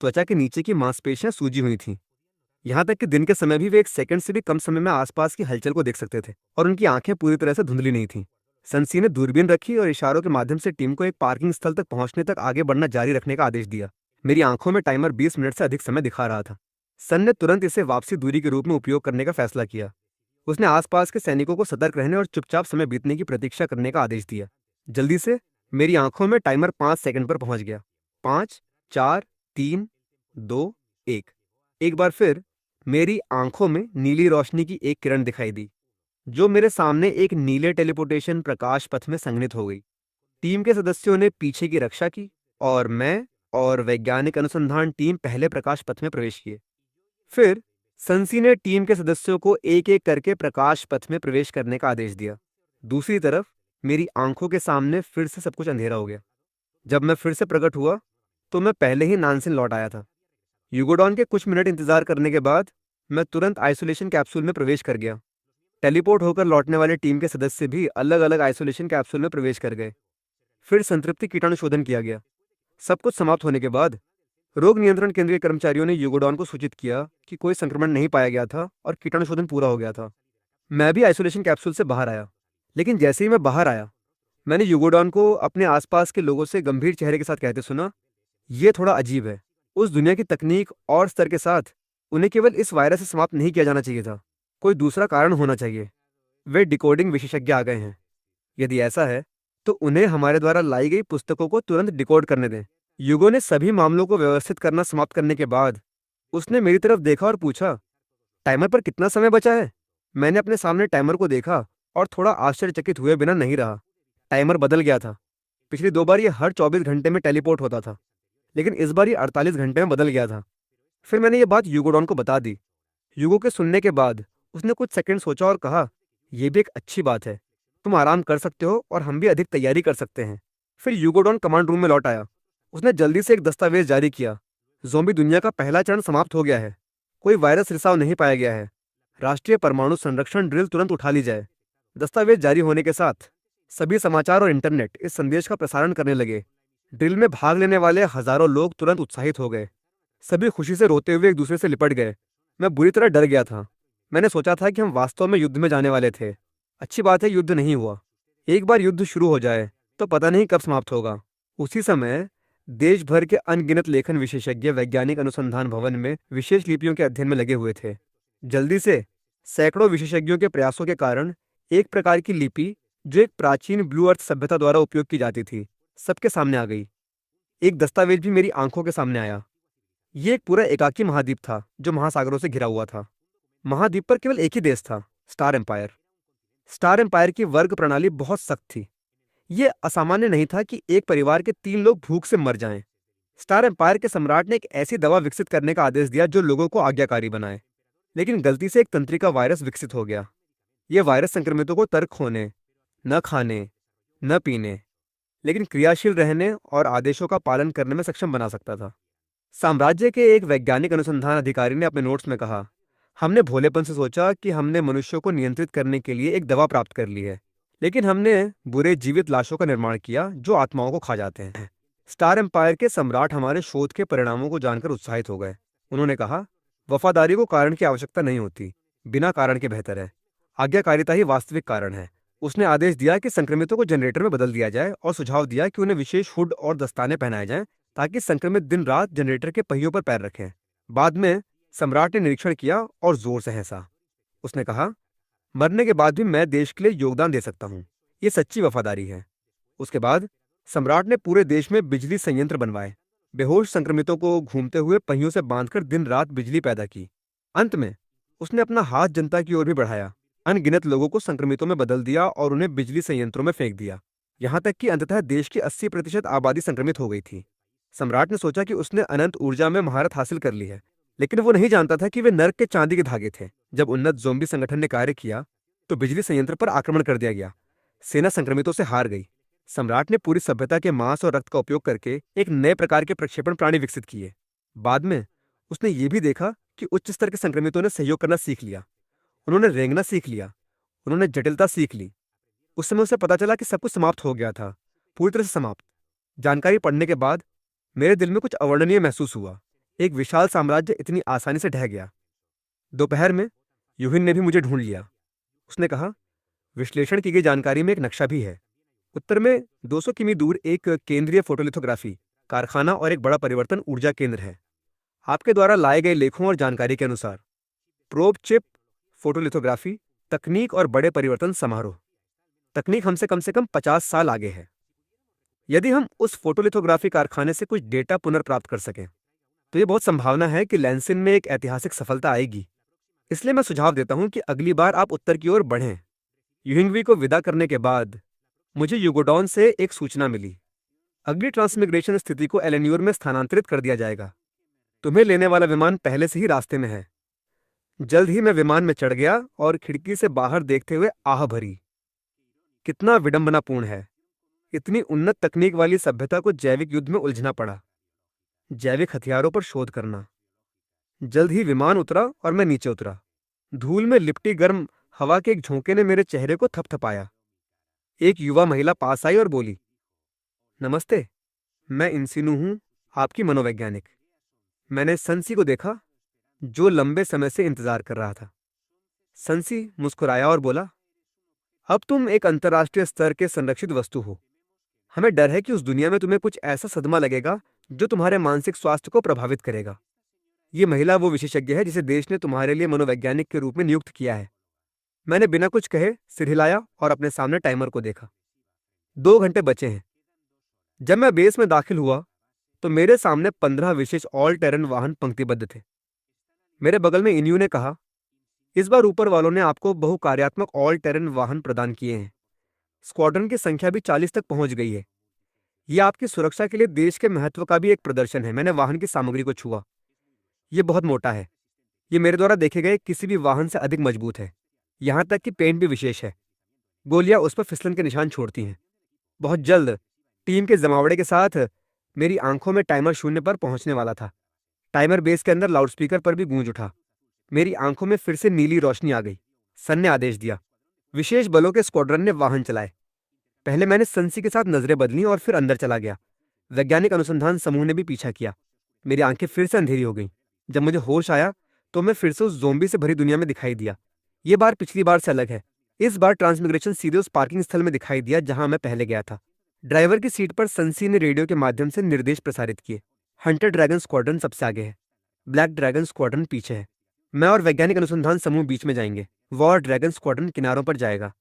त्वचा के नीचे की मांसपेशियां सूजी हुई थीं। यहाँ तक कि दिन के समय भी वे 1 सेकंड से भी कम समय में आसपास की हलचल को देख सकते थे और उनकी आंखें पूरी तरह से धुंधली नहीं थीं। संसी ने दूरबीन रखी और इशारों के माध्यम से टीम को एक पार्किंग स्थल तक पहुंचने तक आगे बढ़ना जारी रखने का आदेश दिया। मेरी आंखों में टाइमर 20 मिनट से अधिक समय दिखा रहा था। सन ने तुरंत इसे वापसी दूरी के रूप में उपयोग करने का फैसला किया। उसने आसपास के सैनिकों को सतर्क रहने और चुपचाप समय बीतने की प्रतीक्षा करने का आदेश दिया। जल्दी से मेरी आंखों में टाइमर 5 सेकंड पर पहुंच गया। 5, 4, 3, 2, 1। एक बार फिर मेरी आंखों में नीली रोशनी की एक किरण दिखाई दी, जो मेरे सामने एक नीले टेलीपोर्टेशन प्रकाश पथ में संघनित हो गई। टीम के सदस्यों ने पीछे की रक्षा की और मैं और वैज्ञानिक अनुसंधान टीम पहले प्रकाश पथ में प्रवेश किए। फिर संसी ने टीम के सदस्यों को एक एक करके प्रकाश पथ में प्रवेश करने का आदेश दिया। दूसरी तरफ मेरी आंखों के सामने फिर से सब कुछ अंधेरा हो गया। जब मैं फिर से प्रकट हुआ तो मैं पहले ही नानसिन लौट आया था। यूगोडॉन के कुछ मिनट इंतजार करने के बाद मैं तुरंत आइसोलेशन कैप्सूल में प्रवेश कर गया। टेलीपोर्ट होकर लौटने वाले टीम के सदस्य भी अलग अलग आइसोलेशन कैप्सूल में प्रवेश कर गए। फिर संतृप्ति कीटाणु शोधन किया गया। सब कुछ समाप्त होने के बाद रोग नियंत्रण केंद्र के कर्मचारियों ने यूगोडॉन को सूचित किया कि कोई संक्रमण नहीं पाया गया था और कीटाणु शोधन पूरा हो गया था। मैं भी आइसोलेशन कैप्सूल से बाहर आया, लेकिन जैसे ही मैं बाहर आया, मैंने यूगोडॉन को अपने आसपास के लोगों से गंभीर चेहरे के साथ कहते सुना, "यह थोड़ा अजीब है। उस दुनिया की तकनीक और स्तर के साथ उन्हें केवल इस वायरस से समाप्त नहीं किया जाना चाहिए था। कोई दूसरा कारण होना चाहिए। वे डिकोडिंग विशेषज्ञ आ गए हैं। यदि ऐसा है तो उन्हें हमारे द्वारा लाई गई पुस्तकों को तुरंत डिकोड करने दें।" युगो ने सभी मामलों को व्यवस्थित करना समाप्त करने के बाद उसने मेरी तरफ देखा और पूछा, "टाइमर पर कितना समय बचा है?" मैंने अपने सामने टाइमर को देखा और थोड़ा आश्चर्यचकित हुए बिना नहीं रहा। टाइमर बदल गया था। पिछली 2 बार यह हर 24 घंटे में टेलीपोर्ट होता था, लेकिन इस बार ये 48 घंटे में बदल गया था। फिर मैंने ये बात यूगोडॉन को बता दी। युगो के सुनने के बाद उसने कुछ सेकंड सोचा और कहा, "यह भी एक अच्छी बात है। तुम आराम कर सकते हो और हम भी अधिक तैयारी कर सकते हैं।" फिर यूगोडॉन कमांड रूम में लौट आया। उसने जल्दी से एक दस्तावेज जारी किया। ज़ोंबी दुनिया का पहला चरण समाप्त हो गया है। कोई वायरस रिसाव नहीं पाया गया है। राष्ट्रीय परमाणु संरक्षण ड्रिल तुरंत उठा ली जाए। दस्तावेज जारी होने के साथ सभी समाचार और इंटरनेट इस संदेश का प्रसारण करने लगे। ड्रिल में भाग लेने वाले हजारों लोग तुरंत उत्साहित हो गए। सभी खुशी से रोते हुए एक दूसरे से लिपट गए। मैं बुरी तरह डर गया था। मैंने सोचा था कि हम वास्तव में युद्ध में जाने वाले थे। अच्छी बात है, युद्ध नहीं हुआ। एक बार युद्ध शुरू हो जाए तो पता नहीं कब समाप्त होगा। उसी समय देश भर के अनगिनत लेखन विशेषज्ञ वैज्ञानिक अनुसंधान भवन में विशेष लिपियों के अध्ययन में लगे हुए थे। जल्दी से सैकड़ों विशेषज्ञों के प्रयासों के कारण एक प्रकार की लिपि जो एक प्राचीन ब्लू अर्थ सभ्यता द्वारा उपयोग की जाती थी, सबके सामने आ गई। एक दस्तावेज भी मेरी आंखों के सामने आया। ये एक पूरा एकाकी महाद्वीप था जो महासागरों से घिरा हुआ था। महाद्वीप पर केवल एक ही देश था, स्टार एम्पायर। स्टार एम्पायर की वर्ग प्रणाली बहुत सख्त थी। ये असामान्य नहीं था कि एक परिवार के 3 लोग भूख से मर जाएं। स्टार एम्पायर के सम्राट ने एक ऐसी दवा विकसित करने का आदेश दिया जो लोगों को आज्ञाकारी बनाए, लेकिन गलती से एक तंत्रिका वायरस विकसित हो गया। यह वायरस संक्रमितों को तर्क खोने, न खाने, न पीने, लेकिन क्रियाशील रहने और आदेशों का पालन करने में सक्षम बना सकता था। साम्राज्य के एक वैज्ञानिक अनुसंधान अधिकारी ने अपने नोट्स में कहा, "हमने भोलेपन से सोचा कि हमने मनुष्यों को नियंत्रित करने के लिए एक दवा प्राप्त कर ली है, लेकिन हमने बुरे जीवित लाशों का निर्माण किया जो आत्माओं को खा जाते हैं।" स्टार एम्पायर के सम्राट हमारे शोध के परिणामों को जानकर उत्साहित हो गए। उन्होंने कहा, "वफादारी को कारण की आवश्यकता नहीं होती, बिना कारण के बेहतर है। आज्ञाकारिता ही वास्तविक कारण है। उसने आदेश दिया कि संक्रमितों को जनरेटर में बदल दिया जाए और सुझाव दिया कि उन्हें विशेष हुड और दस्ताने पहनाए जाएं ताकि संक्रमित दिन रात जनरेटर के पहियों पर पैर रखें। बाद में सम्राट ने निरीक्षण किया और जोर से हंसा। उसने कहा, मरने के बाद भी मैं देश के लिए योगदान दे सकता हूँ। ये सच्ची वफादारी है। उसके बाद सम्राट ने पूरे देश में बिजली संयंत्र बनवाए, बेहोश संक्रमितों को घूमते हुए पहियों से बांधकर दिन रात बिजली पैदा की। अंत में उसने अपना हाथ जनता की ओर भी बढ़ाया, अनगिनत लोगों को संक्रमितों में बदल दिया और उन्हें बिजली संयंत्रों में फेंक दिया, यहाँ तक कि अंततः देश की 80% आबादी संक्रमित हो गई थी। सम्राट ने सोचा कि उसने अनंत ऊर्जा में महारत हासिल कर ली है, लेकिन वो नहीं जानता था कि वे नर्क के चांदी के धागे थे। जब उन्नत ज़ोंबी संगठन ने कार्य किया तो बिजली संयंत्र पर आक्रमण कर दिया गया। सेना संक्रमितों से हार गई। सम्राट ने पूरी सभ्यता के मांस और रक्त का उपयोग करके एक नए प्रकार के प्रक्षेपण प्राणी विकसित किए। बाद में उसने ये भी देखा कि उच्च स्तर के संक्रमितों ने सहयोग करना सीख लिया, उन्होंने रेंगना सीख लिया, उन्होंने जटिलता सीख ली। उस समय उसे पता चला कि सब कुछ समाप्त हो गया था, पूरी तरह से समाप्त। जानकारी पढ़ने के बाद मेरे दिल में कुछ अवर्णनीय महसूस हुआ। एक विशाल साम्राज्य इतनी आसानी से ढह गया। दोपहर में यूहिन ने भी मुझे ढूंढ लिया। उसने कहा, विश्लेषण की गई जानकारी में एक नक्शा भी है। उत्तर में 200 किमी दूर एक केंद्रीय फोटोलिथोग्राफी कारखाना और एक बड़ा परिवर्तन ऊर्जा केंद्र है। आपके द्वारा लाए गए लेखों और जानकारी के अनुसार प्रोब चिप, फोटोलिथोग्राफी तकनीक और बड़े परिवर्तन समारोह। तकनीक हमसे कम से कम 50 साल आगे है। यदि हम उस फोटोलिथोग्राफी कारखाने से कुछ डेटा पुनर्प्राप्त कर सकें तो ये बहुत संभावना है कि लैंसिन में एक ऐतिहासिक सफलता आएगी। इसलिए मैं सुझाव देता हूं कि अगली बार आप उत्तर की ओर बढ़ें। यूहिंगवी को विदा करने के बाद मुझे युगोडॉन से एक सूचना मिली। अगली ट्रांसमिग्रेशन स्थिति को एलेन्योर में स्थानांतरित कर दिया जाएगा। तुम्हें लेने वाला विमान पहले से ही रास्ते में है। जल्द ही मैं विमान में चढ़ गया और खिड़की से बाहर देखते हुए आह भरी। कितना विडंबनापूर्ण है, इतनी उन्नत तकनीक वाली सभ्यता को जैविक युद्ध में उलझना पड़ा, जैविक हथियारों पर शोध करना। जल्द ही विमान उतरा और मैं नीचे उतरा। धूल में लिपटी गर्म हवा के एक झोंके ने मेरे चेहरे को थपथपाया। एक युवा महिला पास आई और बोली, नमस्ते, मैं इंसिनू हूं, आपकी मनोवैज्ञानिक। मैंने संसी को देखा जो लंबे समय से इंतजार कर रहा था। संसी मुस्कुराया और बोला, अब तुम एक अंतर्राष्ट्रीय स्तर के संरक्षित वस्तु हो। हमें डर है कि उस दुनिया में तुम्हें कुछ ऐसा सदमा लगेगा जो तुम्हारे मानसिक स्वास्थ्य को प्रभावित करेगा। ये महिला वो विशेषज्ञ है जिसे देश ने तुम्हारे लिए मनोवैज्ञानिक के रूप में नियुक्त किया है। मैंने बिना कुछ कहे सिर हिलाया और अपने सामने टाइमर को देखा। 2 घंटे बचे हैं। जब मैं बेस में दाखिल हुआ तो मेरे सामने 15 विशेष ऑल टेरन वाहन पंक्तिबद्ध थे। मेरे बगल में इन्यू ने कहा, इस बार ऊपर वालों ने आपको बहुकार्यात्मक ऑल टेरन वाहन प्रदान किए हैं। स्क्वाड्रन की संख्या भी 40 तक पहुंच गई है। यह आपकी सुरक्षा के लिए देश के महत्व का भी एक प्रदर्शन है। मैंने वाहन की सामग्री को छुआ। यह बहुत मोटा है। यह मेरे द्वारा देखे गए किसी भी वाहन से अधिक मजबूत है। यहाँ तक कि पेंट भी विशेष है। गोलियां उस पर फिसलन के निशान छोड़ती हैं। बहुत जल्द टीम के जमावड़े के साथ मेरी आंखों में टाइमर 0 पर पहुंचने वाला था। टाइमर बेस के अंदर लाउडस्पीकर पर भी गूंज उठा। मेरी आंखों में फिर से नीली रोशनी आ गई। सन ने आदेश दिया। विशेष बलों के स्क्वाड्रन ने वाहन चलाए। पहले मैंने संसी के साथ नजरें बदली और फिर अंदर चला गया। वैज्ञानिक अनुसंधान समूह ने भी पीछा किया। मेरी आंखें फिर से अंधेरी हो गईं। जब मुझे होश आया तो मैं फिर से उस ज़ोंबी से भरी दुनिया में दिखाई दिया। ये बार पिछली बार से अलग है। इस बार ट्रांसमिग्रेशन सीधे उस पार्किंग स्थल में दिखाई दिया जहां मैं पहले गया था। ड्राइवर की सीट पर संसी ने रेडियो के माध्यम से निर्देश प्रसारित किए। हंटर ड्रैगन स्क्वाड्रन सबसे आगे है, ब्लैक ड्रैगन स्क्वाड्रन पीछे है। मैं और वैज्ञानिक अनुसंधान समूह बीच में जाएंगे। वॉर ड्रैगन स्क्वाड्रन किनारों पर जाएगा।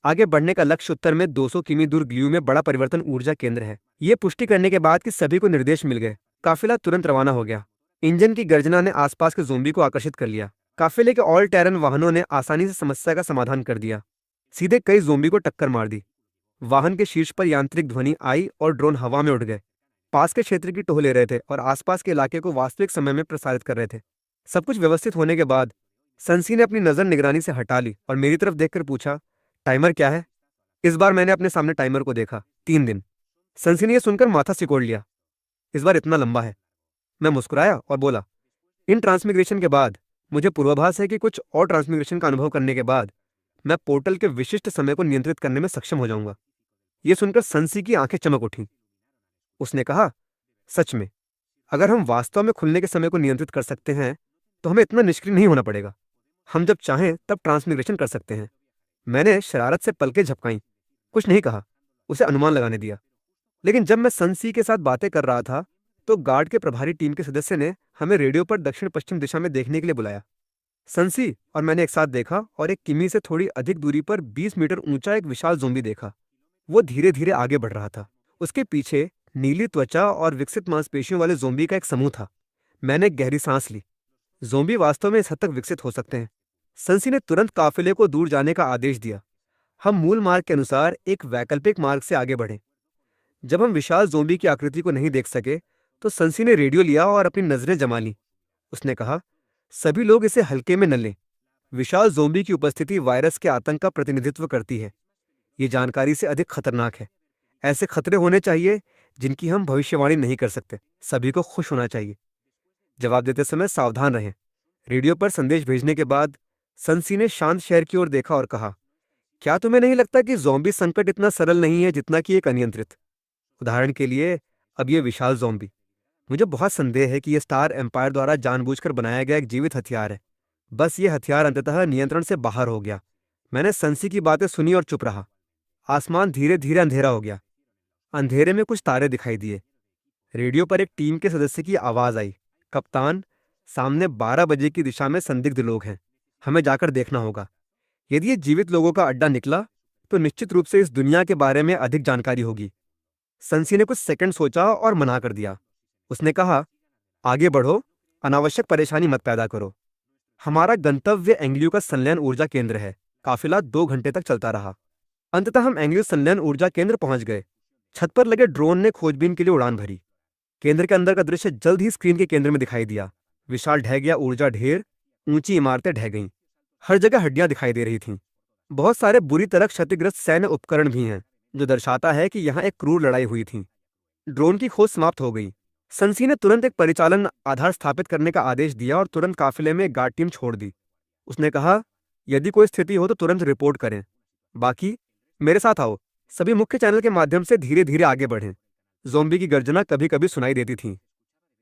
आगे बढ़ने का लक्ष्य उत्तर में 200 किमी दूर ग्ल्यू में बड़ा परिवर्तन ऊर्जा केंद्र है। ये पुष्टि करने के बाद कि सभी को निर्देश मिल गए, काफिला तुरंत रवाना हो गया। इंजन की गर्जना ने आसपास के ज़ोंबी को आकर्षित कर लिया। काफिले के ऑल टेरन वाहनों ने आसानी से समस्या का समाधान कर दिया, सीधे कई ज़ोंबी को टक्कर मार दी। वाहन के शीर्ष पर यांत्रिक ध्वनि आई और ड्रोन हवा में उड़ गए। पास के क्षेत्र की टोह ले रहे थे और आसपास के इलाके को वास्तविक समय में प्रसारित कर रहे थे। सब कुछ व्यवस्थित होने के बाद संसी ने अपनी नजर निगरानी से हटा ली और मेरी तरफ देखकर पूछा, टाइमर क्या है? इस बार मैंने अपने सामने टाइमर को देखा। 3 दिन। संसी ने यह सुनकर माथा सिकोड़ लिया। इस बार इतना लंबा है। मैं मुस्कुराया और बोला, इन ट्रांसमिग्रेशन के बाद मुझे पूर्वाभास है कि कुछ और ट्रांसमिग्रेशन का अनुभव करने के बाद मैं पोर्टल के विशिष्ट समय को नियंत्रित करने में सक्षम हो जाऊंगा। यह सुनकर संसी की आंखें चमक उठीं। उसने कहा, सच में, अगर हम वास्तव में खुलने के समय को नियंत्रित कर सकते हैं तो हमें इतना निष्क्रिय नहीं होना पड़ेगा। हम जब चाहें तब ट्रांसमिग्रेशन कर सकते हैं। मैंने शरारत से पलकें झपकाईं। कुछ नहीं कहा, उसे अनुमान लगाने दिया। लेकिन जब मैं सनसी के साथ बातें कर रहा था, तो गार्ड के प्रभारी टीम के सदस्य ने हमें रेडियो पर दक्षिण पश्चिम दिशा में देखने के लिए बुलाया। सनसी और मैंने एक साथ देखा और एक किमी से थोड़ी अधिक दूरी पर 20 मीटर ऊंचा एक विशाल ज़ोंबी देखा। वो धीरे धीरे आगे बढ़ रहा था। उसके पीछे नीली त्वचा और विकसित मांसपेशियों वाले ज़ोंबी का एक समूह था। मैंने एक गहरी सांस ली। ज़ोंबी वास्तव में इस हद तक विकसित हो सकते हैं। सनसी ने तुरंत काफिले को दूर जाने का आदेश दिया। हम मूल मार्ग के अनुसार एक वैकल्पिक मार्ग से आगे बढ़े। जब हम विशाल ज़ोंबी की आकृति को नहीं देख सके, तो सनसी ने रेडियो लिया और अपनी नजरें जमा लीं। उसने कहा, सभी लोग इसे हल्के में न लें। विशाल ज़ोंबी की उपस्थिति वायरस के आतंक का प्रतिनिधित्व करती है। ये जानकारी से अधिक खतरनाक है। ऐसे खतरे होने चाहिए जिनकी हम भविष्यवाणी नहीं कर सकते। सभी को खुश होना चाहिए। जवाब देते समय सावधान रहें। रेडियो पर संदेश भेजने के बाद सनसी ने शांत शहर की ओर देखा और कहा, क्या तुम्हें नहीं लगता कि ज़ॉम्बी संकट इतना सरल नहीं है जितना कि एक अनियंत्रित? उदाहरण के लिए, अब ये विशाल ज़ॉम्बी। मुझे बहुत संदेह है कि यह स्टार एम्पायर द्वारा जानबूझकर बनाया गया एक जीवित हथियार है। बस ये हथियार अंततः नियंत्रण से बाहर हो गया। मैंने सनसी की बातें सुनी और चुप रहा। आसमान धीरे धीरे अंधेरा हो गया। अंधेरे में कुछ तारे दिखाई दिए। रेडियो पर एक टीम के सदस्य की आवाज आई, कप्तान, सामने 12 बजे की दिशा में संदिग्ध लोग हैं। हमें जाकर देखना होगा। यदि ये जीवित लोगों का अड्डा निकला, तो निश्चित रूप से इस दुनिया के बारे में अधिक जानकारी होगी। सनसी ने कुछ सेकंड सोचा और मना कर दिया। उसने कहा, आगे बढ़ो, अनावश्यक परेशानी मत पैदा करो। हमारा गंतव्य एंग्लियो का संलयन ऊर्जा केंद्र है। काफिला 2 घंटे तक चलता रहा। अंततः हम एंग्लियो संलयन ऊर्जा केंद्र पहुंच गए। छत पर लगे ड्रोन ने खोजबीन के लिए उड़ान भरी। केंद्र के अंदर का दृश्य जल्द ही स्क्रीन के केंद्र में दिखाई दिया। विशाल ढह गया ऊर्जा ढेर, ऊंची इमारतें ढह गईं। हर जगह हड्डियां दिखाई दे रही थीं। बहुत सारे बुरी तरह क्षतिग्रस्त सैन्य उपकरण भी हैं, जो दर्शाता है कि यहाँ एक क्रूर लड़ाई हुई थी। ड्रोन की खोज समाप्त हो गई। सनसी ने तुरंत एक परिचालन आधार स्थापित करने का आदेश दिया और तुरंत काफिले में एक गार्ड टीम छोड़ दी। उसने कहा, यदि कोई स्थिति हो तो तुरंत रिपोर्ट करें। बाकी मेरे साथ आओ। सभी मुख्य चैनल के माध्यम से धीरे धीरे आगे बढ़ें। ज़ोंबी की गर्जना कभी कभी सुनाई देती थी।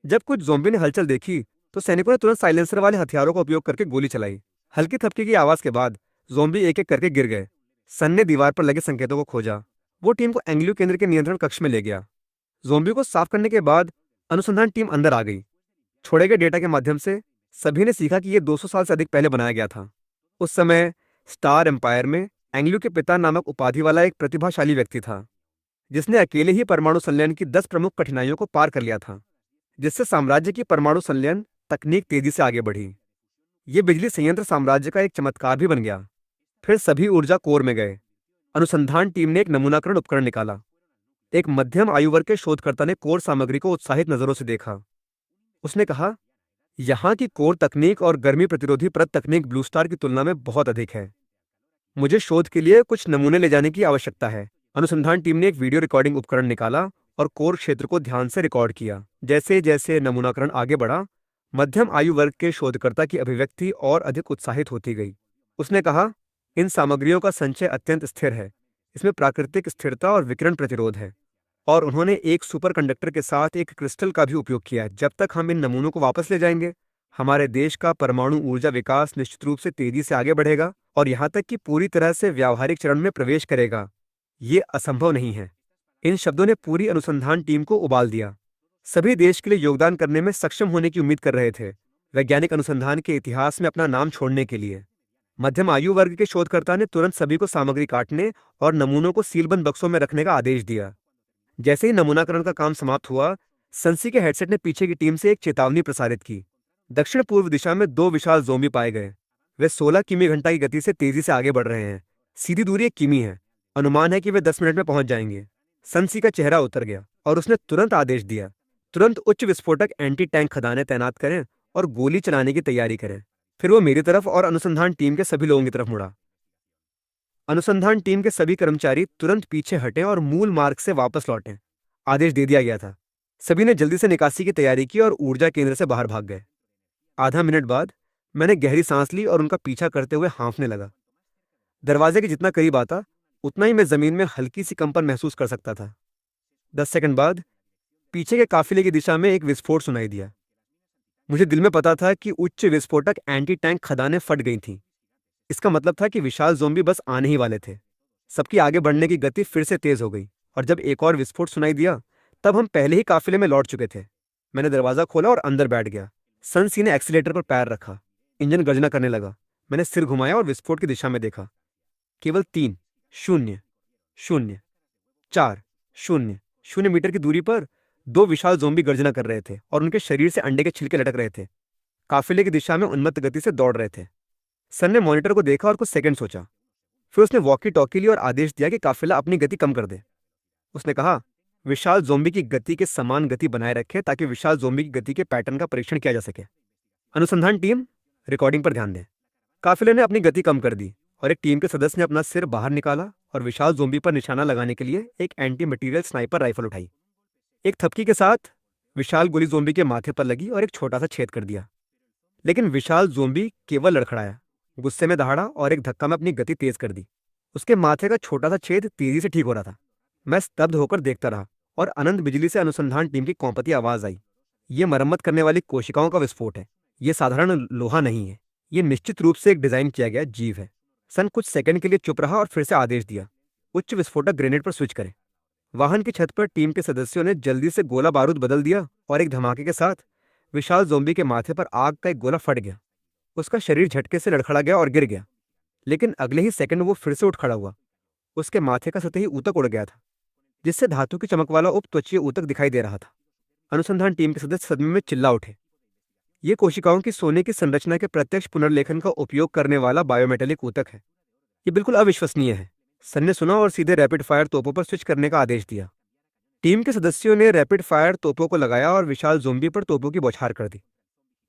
जब कुछ ज़ोंबी ने हलचल देखी, तो सैनिकों ने तुरंत साइलेंसर वाले हथियारों का उपयोग करके गोली चलाई। हल्की थपकी की आवाज के बाद ज़ोंबी एक एक करके गिर गए। सन ने दीवार पर लगे संकेतों को खोजा। वो टीम को एंग्लियो केंद्र के नियंत्रण कक्ष में ले गया। ज़ोंबी को साफ करने के बाद अनुसंधान टीम अंदर आ गई। छोड़े गए डेटा के माध्यम से सभी ने सीखा कि यह 200 साल से अधिक पहले बनाया गया था। उस समय स्टार एम्पायर में एंग्लियो के पिता नामक उपाधि वाला एक प्रतिभाशाली व्यक्ति था, जिसने अकेले ही परमाणु संलयन की 10 प्रमुख कठिनाइयों को पार कर लिया था, जिससे साम्राज्य की परमाणु संलयन तकनीक तेजी से आगे बढ़ी। ये बिजली संयंत्र साम्राज्य का एक चमत्कार भी बन गया। फिर सभी ऊर्जा कोर में गए। अनुसंधान टीम ने एक नमूनाकरण उपकरण निकाला। एक मध्यम आयु वर्ग के शोधकर्ता ने कोर सामग्री को उत्साहित नजरों से देखा। उसने कहा, यहाँ की कोर तकनीक और गर्मी प्रतिरोधी परत तकनीक ब्लू स्टार की तुलना में बहुत अधिक है। मुझे शोध के लिए कुछ नमूने ले जाने की आवश्यकता है। अनुसंधान टीम ने एक वीडियो रिकॉर्डिंग उपकरण निकाला और कोर क्षेत्र को ध्यान से रिकॉर्ड किया। जैसे जैसे नमूनाकरण आगे बढ़ा, मध्यम आयु वर्ग के शोधकर्ता की अभिव्यक्ति और अधिक उत्साहित होती गई। उसने कहा, इन सामग्रियों का संचय अत्यंत स्थिर है। इसमें प्राकृतिक स्थिरता और विकिरण प्रतिरोध है। और उन्होंने एक सुपरकंडक्टर के साथ एक क्रिस्टल का भी उपयोग किया है। जब तक हम इन नमूनों को वापस ले जाएंगे, हमारे देश का परमाणु ऊर्जा विकास निश्चित रूप से तेजी से आगे बढ़ेगा और यहाँ तक कि पूरी तरह से व्यावहारिक चरण में प्रवेश करेगा। ये असंभव नहीं है। इन शब्दों ने पूरी अनुसंधान टीम को उबाल दिया। सभी देश के लिए योगदान करने में सक्षम होने की उम्मीद कर रहे थे, वैज्ञानिक अनुसंधान के इतिहास में अपना नाम छोड़ने के लिए। मध्यम आयु वर्ग के शोधकर्ता ने तुरंत सभी को सामग्री काटने और नमूनों को सीलबंद बक्सों में रखने का आदेश दिया। जैसे ही नमूनाकरण का काम समाप्त हुआ, सनसी के हेडसेट ने पीछे की टीम से एक चेतावनी प्रसारित की। दक्षिण पूर्व दिशा में 2 विशाल ज़ोंबी पाए गए। वे 16 किमी घंटा की गति से तेजी से आगे बढ़ रहे हैं। सीधी दूरी 1 किमी है। अनुमान है कि वे 10 मिनट में पहुंच जाएंगे। सनसी का चेहरा उतर गया और उसने तुरंत आदेश दिया, तुरंत उच्च विस्फोटक एंटी टैंक खदानें तैनात करें और गोली चलाने की तैयारी करें। फिर वो मेरी तरफ और अनुसंधान टीम के सभी लोगों की तरफ मुड़ा। अनुसंधान टीम के सभी कर्मचारी तुरंत पीछे हटे और मूल मार्ग से वापस लौटें। आदेश दे दिया गया था। सभी ने जल्दी से निकासी की तैयारी की और ऊर्जा केंद्र से बाहर भाग गए। आधा मिनट बाद मैंने गहरी सांस ली और उनका पीछा करते हुए हाँफने लगा। दरवाजे के जितना करीब आता, उतना ही मैं जमीन में हल्की सी कंपन महसूस कर सकता था। 10 सेकंड बाद पीछे के काफिले की दिशा में एक विस्फोट सुनाई दिया। मुझे दिल में पता था कि उच्च विस्फोटक एंटी टैंक खदानें फट गई थीं। इसका मतलब था कि विशाल ज़ोंबी बस आने ही वाले थे। सबकी आगे बढ़ने की गति फिर से तेज हो गई और जब एक और विस्फोट सुनाई दिया, तब हम पहले ही काफिले में लौट चुके थे। मैंने दरवाजा खोला और अंदर बैठ गया। सन सी ने एक्सीलेटर पर पैर रखा। इंजन गर्जना करने लगा। मैंने सिर घुमाया और विस्फोट की दिशा में देखा। केवल 3, 0, 0, 4, 0, 0 मीटर की दूरी पर दो विशाल ज़ोंबी गर्जना कर रहे थे और उनके शरीर से अंडे के छिलके लटक रहे थे। काफिले की दिशा में उन्मत्त गति से दौड़ रहे थे। सन ने मॉनिटर को देखा और कुछ सेकंड सोचा। फिर उसने वॉकी टॉकी ली और आदेश दिया कि काफिला अपनी गति कम कर दे। उसने कहा, विशाल ज़ोंबी की गति के समान गति बनाए रखें ताकि विशाल ज़ोंबी की गति के पैटर्न का परीक्षण किया जा सके। अनुसंधान टीम, रिकॉर्डिंग पर ध्यान दें। काफिले ने अपनी गति कम कर दी और एक टीम के सदस्य ने अपना सिर बाहर निकाला और विशाल ज़ोंबी पर निशाना लगाने के लिए एक एंटी मटीरियल स्नाइपर राइफल उठाई। एक थपकी के साथ विशाल गोली ज़ोंबी के माथे पर लगी और एक छोटा सा छेद कर दिया। लेकिन विशाल ज़ोंबी केवल लड़खड़ाया, गुस्से में दहाड़ा और एक धक्का में अपनी गति तेज कर दी। उसके माथे का छोटा सा छेद तेजी से ठीक हो रहा था। मैं स्तब्ध होकर देखता रहा और अनंत बिजली से अनुसंधान टीम की कौंपती आवाज आई। ये मरम्मत करने वाली कोशिकाओं का विस्फोट है। ये साधारण लोहा नहीं है। ये निश्चित रूप से एक डिजाइन किया गया जीव है। सन कुछ सेकंड के लिए चुप रहा और फिर से आदेश दिया, उच्च विस्फोटक ग्रेनेड पर स्विच करें। वाहन की छत पर टीम के सदस्यों ने जल्दी से गोला बारूद बदल दिया और एक धमाके के साथ विशाल ज़ोंबी के माथे पर आग का एक गोला फट गया। उसका शरीर झटके से लड़खड़ा गया और गिर गया, लेकिन अगले ही सेकंड वो फिर से उठ खड़ा हुआ। उसके माथे का सतही ऊतक उड़ गया था, जिससे धातु की चमक वाला उपत्वचीय ऊतक दिखाई दे रहा था। अनुसंधान टीम के सदस्य सदमे में चिल्ला उठे। ये कोशिकाओं की सोने की संरचना के प्रत्यक्ष पुनर्लेखन का उपयोग करने वाला बायोमेटेलिक ऊतक है। ये बिल्कुल अविश्वसनीय है। सन ने सुना और सीधे रैपिड फायर तोपों पर स्विच करने का आदेश दिया। टीम के सदस्यों ने रैपिड फायर तोपों को लगाया और विशाल ज़ोंबी पर तोपों की बौछार कर दी।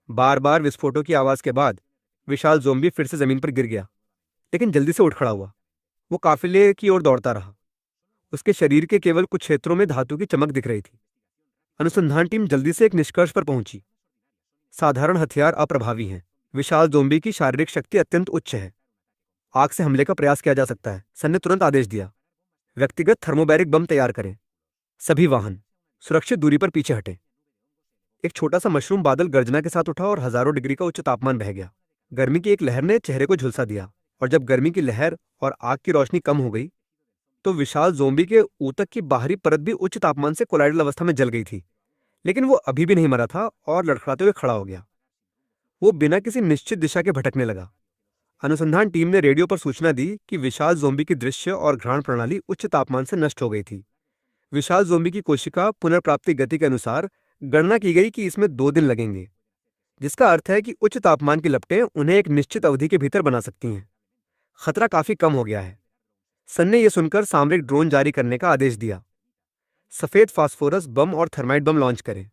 बार बार विस्फोटों की आवाज के बाद विशाल ज़ोंबी फिर से जमीन पर गिर गया, लेकिन जल्दी से उठ खड़ा हुआ। वो काफिले की ओर दौड़ता रहा। उसके शरीर के केवल कुछ क्षेत्रों में धातु की चमक दिख रही थी। अनुसंधान टीम जल्दी से एक निष्कर्ष पर पहुंची। साधारण हथियार अप्रभावी हैं। विशाल ज़ोंबी की शारीरिक शक्ति अत्यंत उच्च है। आग से हमले का प्रयास किया जा सकता है। सन ने तुरंत आदेश दिया, व्यक्तिगत थर्मोबैरिक बम तैयार करें। सभी वाहन सुरक्षित दूरी पर पीछे हटे। एक छोटा सा मशरूम बादल गर्जना के साथ उठा और हजारों डिग्री का उच्च तापमान बह गया। गर्मी की एक लहर ने चेहरे को झुलसा दिया और जब गर्मी की लहर और आग की रोशनी कम हो गई तो विशाल ज़ोंबी के ऊतक की बाहरी परत भी उच्च तापमान से कोलाइडल अवस्था में जल गई थी। लेकिन वो अभी भी नहीं मरा था और लड़खड़ाते हुए खड़ा हो गया। वो बिना किसी निश्चित दिशा के भटकने लगा। अनुसंधान टीम ने रेडियो पर सूचना दी कि विशाल ज़ोंबी की दृश्य और घ्राण प्रणाली उच्च तापमान से नष्ट हो गई थी। विशाल ज़ोंबी की कोशिका पुनर्प्राप्ति गति के अनुसार गणना की गई कि इसमें 2 दिन लगेंगे, जिसका अर्थ है कि उच्च तापमान की लपटें उन्हें एक निश्चित अवधि के भीतर बना सकती हैं। खतरा काफी कम हो गया है। सन ने यह सुनकर सामरिक ड्रोन जारी करने का आदेश दिया। सफेद फास्फोरस बम और थर्माइट बम लॉन्च करें।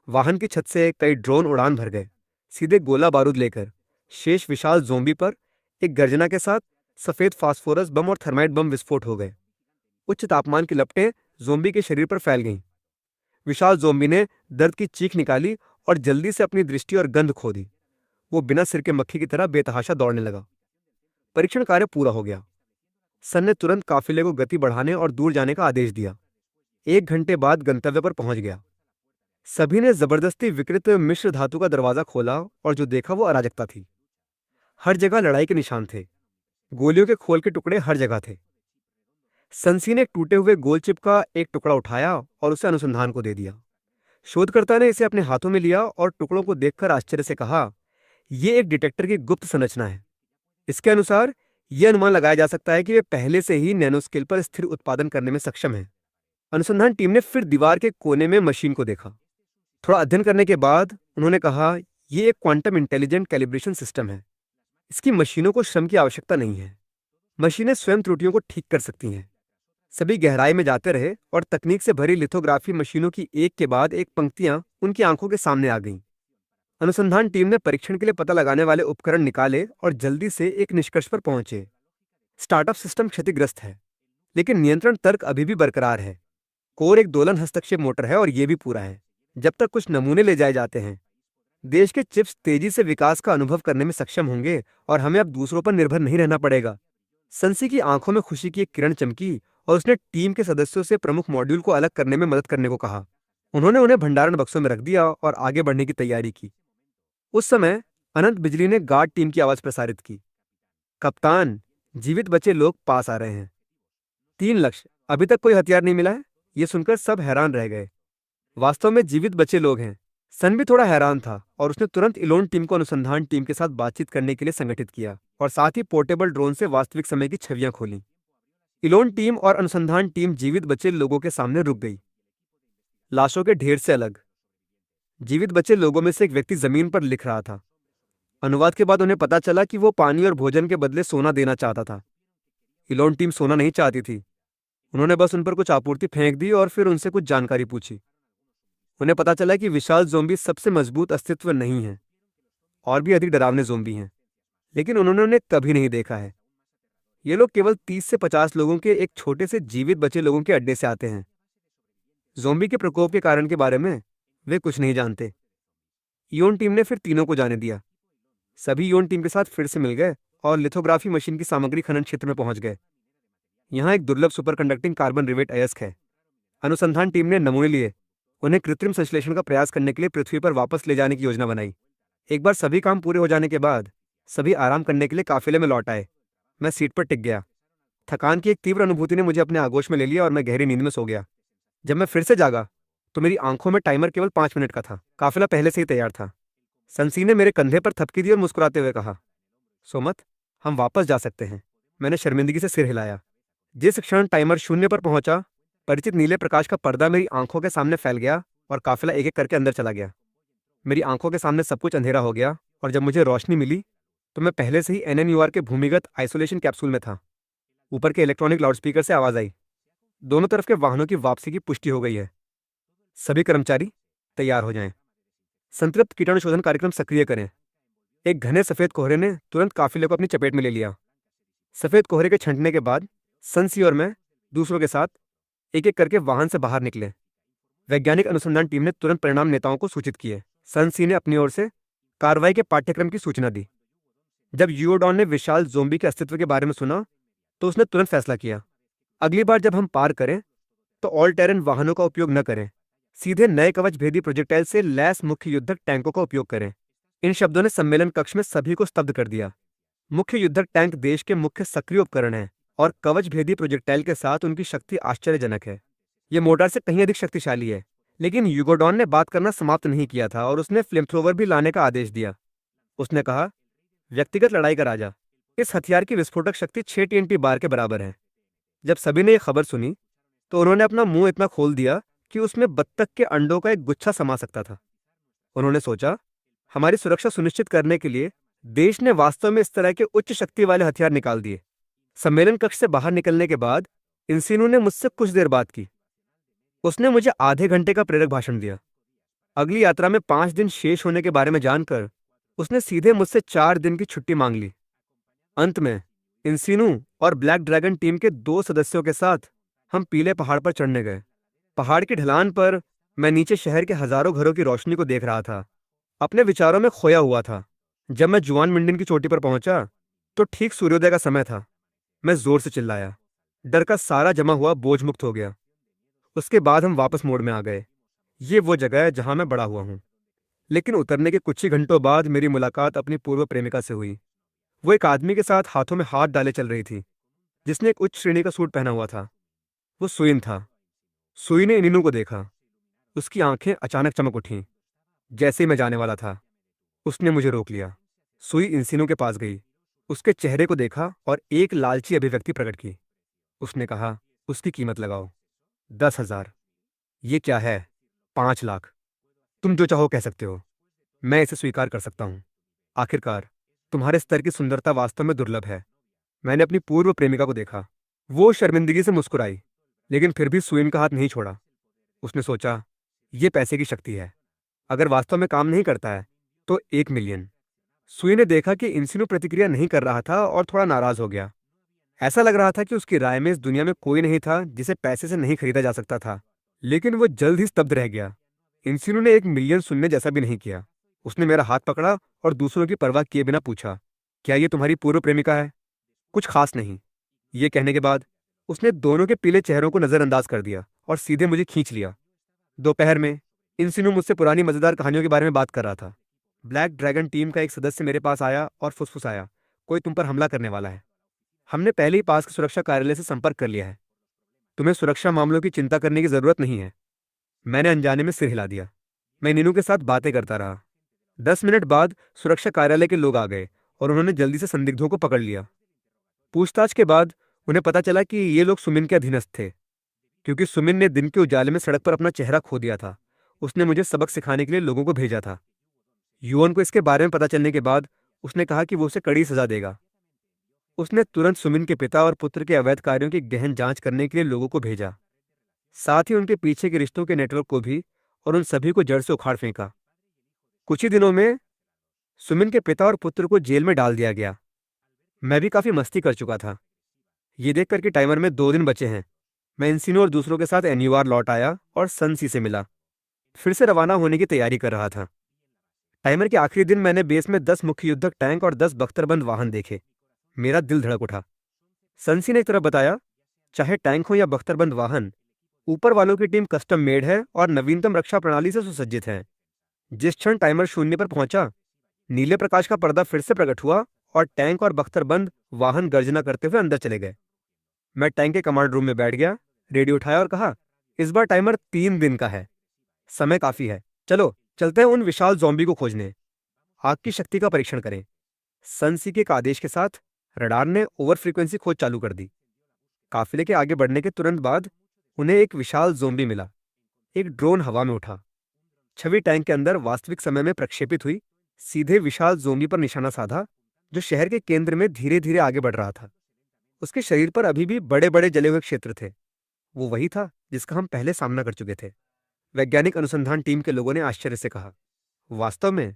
वाहन की छत से कई ड्रोन उड़ान भर गए, सीधे गोला बारूद लेकर। शेष विशाल ज़ोंबी पर एक गर्जना के साथ सफेद फास्फोरस बम और थर्माइट बम विस्फोट हो गए। उच्च तापमान की लपटें ज़ोंबी के शरीर पर फैल गईं। विशाल ज़ोंबी ने दर्द की चीख निकाली और जल्दी से अपनी दृष्टि और गंध खो दी। वो बिना सिर के मक्खी की तरह बेतहाशा दौड़ने लगा। परीक्षण कार्य पूरा हो गया। सन ने तुरंत काफिले को गति बढ़ाने और दूर जाने का आदेश दिया। 1 घंटे बाद गंतव्य पर पहुंच गया। सभी ने जबरदस्ती विकृत मिश्र धातु का दरवाजा खोला और जो देखा वो अराजकता थी। हर जगह लड़ाई के निशान थे। गोलियों के खोल के टुकड़े हर जगह थे। सन ने एक टूटे हुए गोल चिप का एक टुकड़ा उठाया और उसे अनुसंधान को दे दिया। शोधकर्ता ने इसे अपने हाथों में लिया और टुकड़ों को देखकर आश्चर्य से कहा, यह एक डिटेक्टर की गुप्त संरचना है। इसके अनुसार यह अनुमान लगाया जा सकता है कि वे पहले से ही नैनोस्केल पर स्थिर उत्पादन करने में सक्षम हैं। अनुसंधान टीम ने फिर दीवार के कोने में मशीन को देखा। थोड़ा अध्ययन करने के बाद उन्होंने कहा, यह एक क्वांटम इंटेलिजेंट कैलिब्रेशन सिस्टम है। इसकी मशीनों को श्रम की आवश्यकता नहीं है। मशीनें स्वयं त्रुटियों को ठीक कर सकती हैं। सभी गहराई में जाते रहे और तकनीक से भरी लिथोग्राफी मशीनों की एक के बाद एक पंक्तियां उनकी आंखों के सामने आ गईं। अनुसंधान टीम ने परीक्षण के लिए पता लगाने वाले उपकरण निकाले और जल्दी से एक निष्कर्ष पर पहुंचे। स्टार्टअप सिस्टम क्षतिग्रस्त है, लेकिन नियंत्रण तर्क अभी भी बरकरार है। कोर एक दोलन हस्तक्षेप मोटर है और यह भी पूरा है। जब तक कुछ नमूने ले जाए जाते हैं, देश के चिप्स तेजी से विकास का अनुभव करने में सक्षम होंगे और हमें अब दूसरों पर निर्भर नहीं रहना पड़ेगा। सन की आंखों में खुशी की एक किरण चमकी और उसने टीम के सदस्यों से प्रमुख मॉड्यूल को अलग करने में मदद करने को कहा। उन्होंने उन्हें भंडारण बक्सों में रख दिया और आगे बढ़ने की तैयारी की। उस समय अनंत बिजली ने गार्ड टीम की आवाज प्रसारित की। कप्तान, जीवित बचे लोग पास आ रहे हैं। 3 लक्ष्य, अभी तक कोई हथियार नहीं मिला है। ये सुनकर सब हैरान रह गए। वास्तव में जीवित बचे लोग हैं। सन भी थोड़ा हैरान था और उसने तुरंत इलोन टीम को अनुसंधान टीम के साथ बातचीत करने के लिए संगठित किया और साथ ही पोर्टेबल ड्रोन से वास्तविक समय की छवियां खोली। इलोन टीम और अनुसंधान टीम जीवित बचे लोगों के सामने रुक गई, लाशों के ढेर से अलग। जीवित बचे लोगों में से एक व्यक्ति जमीन पर लिख रहा था। अनुवाद के बाद उन्हें पता चला कि वो पानी और भोजन के बदले सोना देना चाहता था। इलोन टीम सोना नहीं चाहती थी। उन्होंने बस उन पर कुछ आपूर्ति फेंक दी और फिर उनसे कुछ जानकारी पूछी। उन्हें पता चला कि विशाल ज़ोंबी सबसे मजबूत अस्तित्व नहीं है, और भी अधिक डरावने ज़ोंबी हैं, लेकिन उन्होंने उन्हें कभी नहीं देखा है। ये लोग केवल 30 से 50 लोगों के एक छोटे से जीवित बचे लोगों के अड्डे से आते हैं। ज़ोंबी के प्रकोप के कारण के बारे में वे कुछ नहीं जानते। इयोन टीम ने फिर तीनों को जाने दिया। सभी इयोन टीम के साथ फिर से मिल गए और लिथोग्राफी मशीन की सामग्री खनन क्षेत्र में पहुंच गए। यहाँ एक दुर्लभ सुपर कंडक्टिंग कार्बन रिवेट अयस्क है। अनुसंधान टीम ने नमूने लिए, उन्हें कृत्रिम संश्लेषण का प्रयास करने के लिए पृथ्वी पर वापस ले जाने की योजना बनाई। एक बार सभी काम पूरे हो जाने के बाद सभी आराम करने के लिए काफिले में लौट आए। मैं सीट पर टिक गया। थकान की एक तीव्र अनुभूति ने मुझे अपने आगोश में ले लिया और मैं गहरी नींद में सो गया। जब मैं फिर से जागा तो मेरी आंखों में टाइमर केवल 5 मिनट का था। काफिला पहले से ही तैयार था। संसी ने मेरे कंधे पर थपकी दी और मुस्कुराते हुए कहा, सोमत, हम वापस जा सकते हैं। मैंने शर्मिंदगी से सिर हिलाया। जिस क्षण टाइमर 0 पर पहुंचा, परिचित नीले प्रकाश का पर्दा मेरी आंखों के सामने फैल गया और काफिला एक एक करके अंदर चला गया। मेरी आंखों के सामने सब कुछ अंधेरा हो गया और जब मुझे रोशनी मिली तो मैं पहले से ही एनएनयूआर के भूमिगत आइसोलेशन कैप्सूल में था। ऊपर के इलेक्ट्रॉनिक लाउडस्पीकर से आवाज आई, दोनों तरफ के वाहनों की वापसी की पुष्टि हो गई है। सभी कर्मचारी तैयार हो जाएं। संतृप्त कीटाणु शोधन कार्यक्रम सक्रिय करें। एक घने सफेद कोहरे ने तुरंत काफिले को अपनी चपेट में ले लिया। सफेद कोहरे के छंटने के बाद संसी और मैं दूसरों के साथ एक एक करके वाहन से बाहर निकले। वैज्ञानिक अनुसंधान टीम ने तुरंत परिणाम नेताओं को सूचित किए। संसी ने अपनी ओर से कार्रवाई के पाठ्यक्रम की सूचना दी। जब यूओडॉन ने विशाल ज़ोंबी के अस्तित्व के बारे में सुना तो उसने तुरंत फैसला किया, अगली बार जब हम पार करें तो ऑल टेरन वाहनों का उपयोग न करें, सीधे नए कवच भेदी प्रोजेक्टाइल से लैस मुख्य युद्धक टैंकों का उपयोग करें। इन शब्दों ने सम्मेलन कक्ष में सभी को स्तब्ध कर दिया। मुख्य युद्धक टैंक देश के मुख्य सक्रिय उपकरण हैं और कवच भेदी प्रोजेक्टाइल के साथ उनकी शक्ति आश्चर्यजनक है। ये मोर्टार से कहीं अधिक शक्तिशाली है। लेकिन यूगोडॉन ने बात करना समाप्त नहीं किया था और उसने फ्लेमथ्रोवर भी लाने का आदेश दिया। उसने कहा, व्यक्तिगत लड़ाई का राजा, इस हथियार की विस्फोटक शक्ति 6 टीएनटी बार के बराबर है। जब सभी ने यह खबर सुनी तो उन्होंने अपना मुंह इतना खोल दिया कि उसमें बत्तख के अंडों का एक गुच्छा समा सकता था। उन्होंने सोचा, हमारी सुरक्षा सुनिश्चित करने के लिए देश ने वास्तव में इस तरह के उच्च शक्ति वाले हथियार निकाल दिए। सम्मेलन कक्ष से बाहर निकलने के बाद इंसिनू ने मुझसे कुछ देर बात की। उसने मुझे आधे घंटे का प्रेरक भाषण दिया। अगली यात्रा में 5 दिन शेष होने के बारे में जानकर उसने सीधे मुझसे 4 दिन की छुट्टी मांग ली। अंत में इंसिनू और ब्लैक ड्रैगन टीम के 2 सदस्यों के साथ हम पीले पहाड़ पर चढ़ने गए। पहाड़ की ढलान पर मैं नीचे शहर के हजारों घरों की रोशनी को देख रहा था। अपने विचारों में खोया हुआ था। जब मैं जुआन मिंडिन की चोटी पर पहुंचा तो ठीक सूर्योदय का समय था। मैं जोर से चिल्लाया। डर का सारा जमा हुआ बोझ मुक्त हो गया। उसके बाद हम वापस मोड़ में आ गए। ये वो जगह है जहां मैं बड़ा हुआ हूं। लेकिन उतरने के कुछ ही घंटों बाद मेरी मुलाकात अपनी पूर्व प्रेमिका से हुई। वो एक आदमी के साथ हाथों में हाथ डाले चल रही थी, जिसने एक उच्च श्रेणी का सूट पहना हुआ था। वो सुइन था। सुई ने इनिनू को देखा। उसकी आंखें अचानक चमक उठीं। जैसे ही मैं जाने वाला था, उसने मुझे रोक लिया। सुई इंसिनू के पास गई, उसके चेहरे को देखा और एक लालची अभिव्यक्ति प्रकट की। उसने कहा, उसकी कीमत लगाओ। 10,000। ये क्या है? 5 लाख। तुम जो चाहो कह सकते हो। मैं इसे स्वीकार कर सकता हूं। आखिरकार तुम्हारे स्तर की सुंदरता वास्तव में दुर्लभ है। मैंने अपनी पूर्व प्रेमिका को देखा। वो शर्मिंदगी से मुस्कुराई, लेकिन फिर भी सुइन का हाथ नहीं छोड़ा। उसने सोचा, ये पैसे की शक्ति है। अगर वास्तव में काम नहीं करता है तो 1 मिलियन। सुई ने देखा कि इंसिनू प्रतिक्रिया नहीं कर रहा था और थोड़ा नाराज हो गया। ऐसा लग रहा था कि उसकी राय में इस दुनिया में कोई नहीं था जिसे पैसे से नहीं खरीदा जा सकता था। लेकिन वो जल्द ही स्तब्ध रह गया। इंसिनू ने 1 मिलियन सुनने जैसा भी नहीं किया। उसने मेरा हाथ पकड़ा और दूसरों की परवाह किए बिना पूछा, क्या ये तुम्हारी पूर्व प्रेमिका है? कुछ खास नहीं। ये कहने के बाद उसने दोनों के पीले चेहरों को नजरअंदाज कर दिया और सीधे मुझे खींच लिया। दोपहर में इंसिनू मुझसे पुरानी मजेदार कहानियों के बारे में बात कर रहा था। ब्लैक ड्रैगन टीम का एक सदस्य मेरे पास आया और फुसफुसाया, कोई तुम पर हमला करने वाला है। हमने पहले ही पास के सुरक्षा कार्यालय से संपर्क कर लिया है। तुम्हें सुरक्षा मामलों की चिंता करने की जरूरत नहीं है। मैंने अनजाने में सिर हिला दिया। मैं नीनू के साथ बातें करता रहा। 10 मिनट बाद सुरक्षा कार्यालय के लोग आ गए और उन्होंने जल्दी से संदिग्धों को पकड़ लिया। पूछताछ के बाद उन्हें पता चला कि ये लोग सुमिन के अधीनस्थ थे, क्योंकि सुमिन ने दिन के उजाले में सड़क पर अपना चेहरा खो दिया था। उसने मुझे सबक सिखाने के लिए लोगों को भेजा था। युवन को इसके बारे में पता चलने के बाद उसने कहा कि वो उसे कड़ी सजा देगा। उसने तुरंत सुमिन के पिता और पुत्र के अवैध कार्यों की गहन जांच करने के लिए लोगों को भेजा, साथ ही उनके पीछे के रिश्तों के नेटवर्क को भी, और उन सभी को जड़ से उखाड़ फेंका। कुछ ही दिनों में सुमिन के पिता और पुत्र को जेल में डाल दिया गया। मैं भी काफी मस्ती कर चुका था। ये देख कर कि टाइमर में 2 दिन बचे हैं, मैं इंसिनो और दूसरों के साथ एन्यूआर लौट आया और सनसी से मिला। फिर से रवाना होने की तैयारी कर रहा था। टाइमर के आखिरी दिन मैंने बेस में 10 मुख्य युद्धक टैंक और 10 बख्तरबंद वाहन देखे। मेरा दिल धड़क उठा। सनसी ने एक तरफ बताया, चाहे टैंक हो या बख्तरबंद वाहन, ऊपर वालों की टीम कस्टम मेड है और नवीनतम रक्षा प्रणाली से सुसज्जित है। जिस क्षण टाइमर 0 पर पहुंचा, नीले प्रकाश का पर्दा फिर से प्रकट हुआ और टैंक और बख्तरबंद वाहन गर्जना करते हुए अंदर चले गए। मैं टैंक के कमांड रूम में बैठ गया, रेडियो उठाया और कहा, इस बार टाइमर 3 दिन का है, समय काफी है। चलो चलते हैं उन विशाल ज़ॉम्बी को खोजने, आग की शक्ति का परीक्षण करें। सनसी के एक आदेश के साथ रडार ने ओवर फ्रीक्वेंसी खोज चालू कर दी। काफिले के आगे बढ़ने के तुरंत बाद उन्हें एक विशाल ज़ॉम्बी मिला। एक ड्रोन हवा में उठा। छवि टैंक के अंदर वास्तविक समय में प्रक्षेपित हुई, सीधे विशाल ज़ॉम्बी पर निशाना साधा, जो शहर के केंद्र में धीरे धीरे आगे बढ़ रहा था। उसके शरीर पर अभी भी बड़े बड़े जले हुए क्षेत्र थे। वो वही था जिसका हम पहले सामना कर चुके थे। वैज्ञानिक अनुसंधान टीम के लोगों ने आश्चर्य से कहा, वास्तव में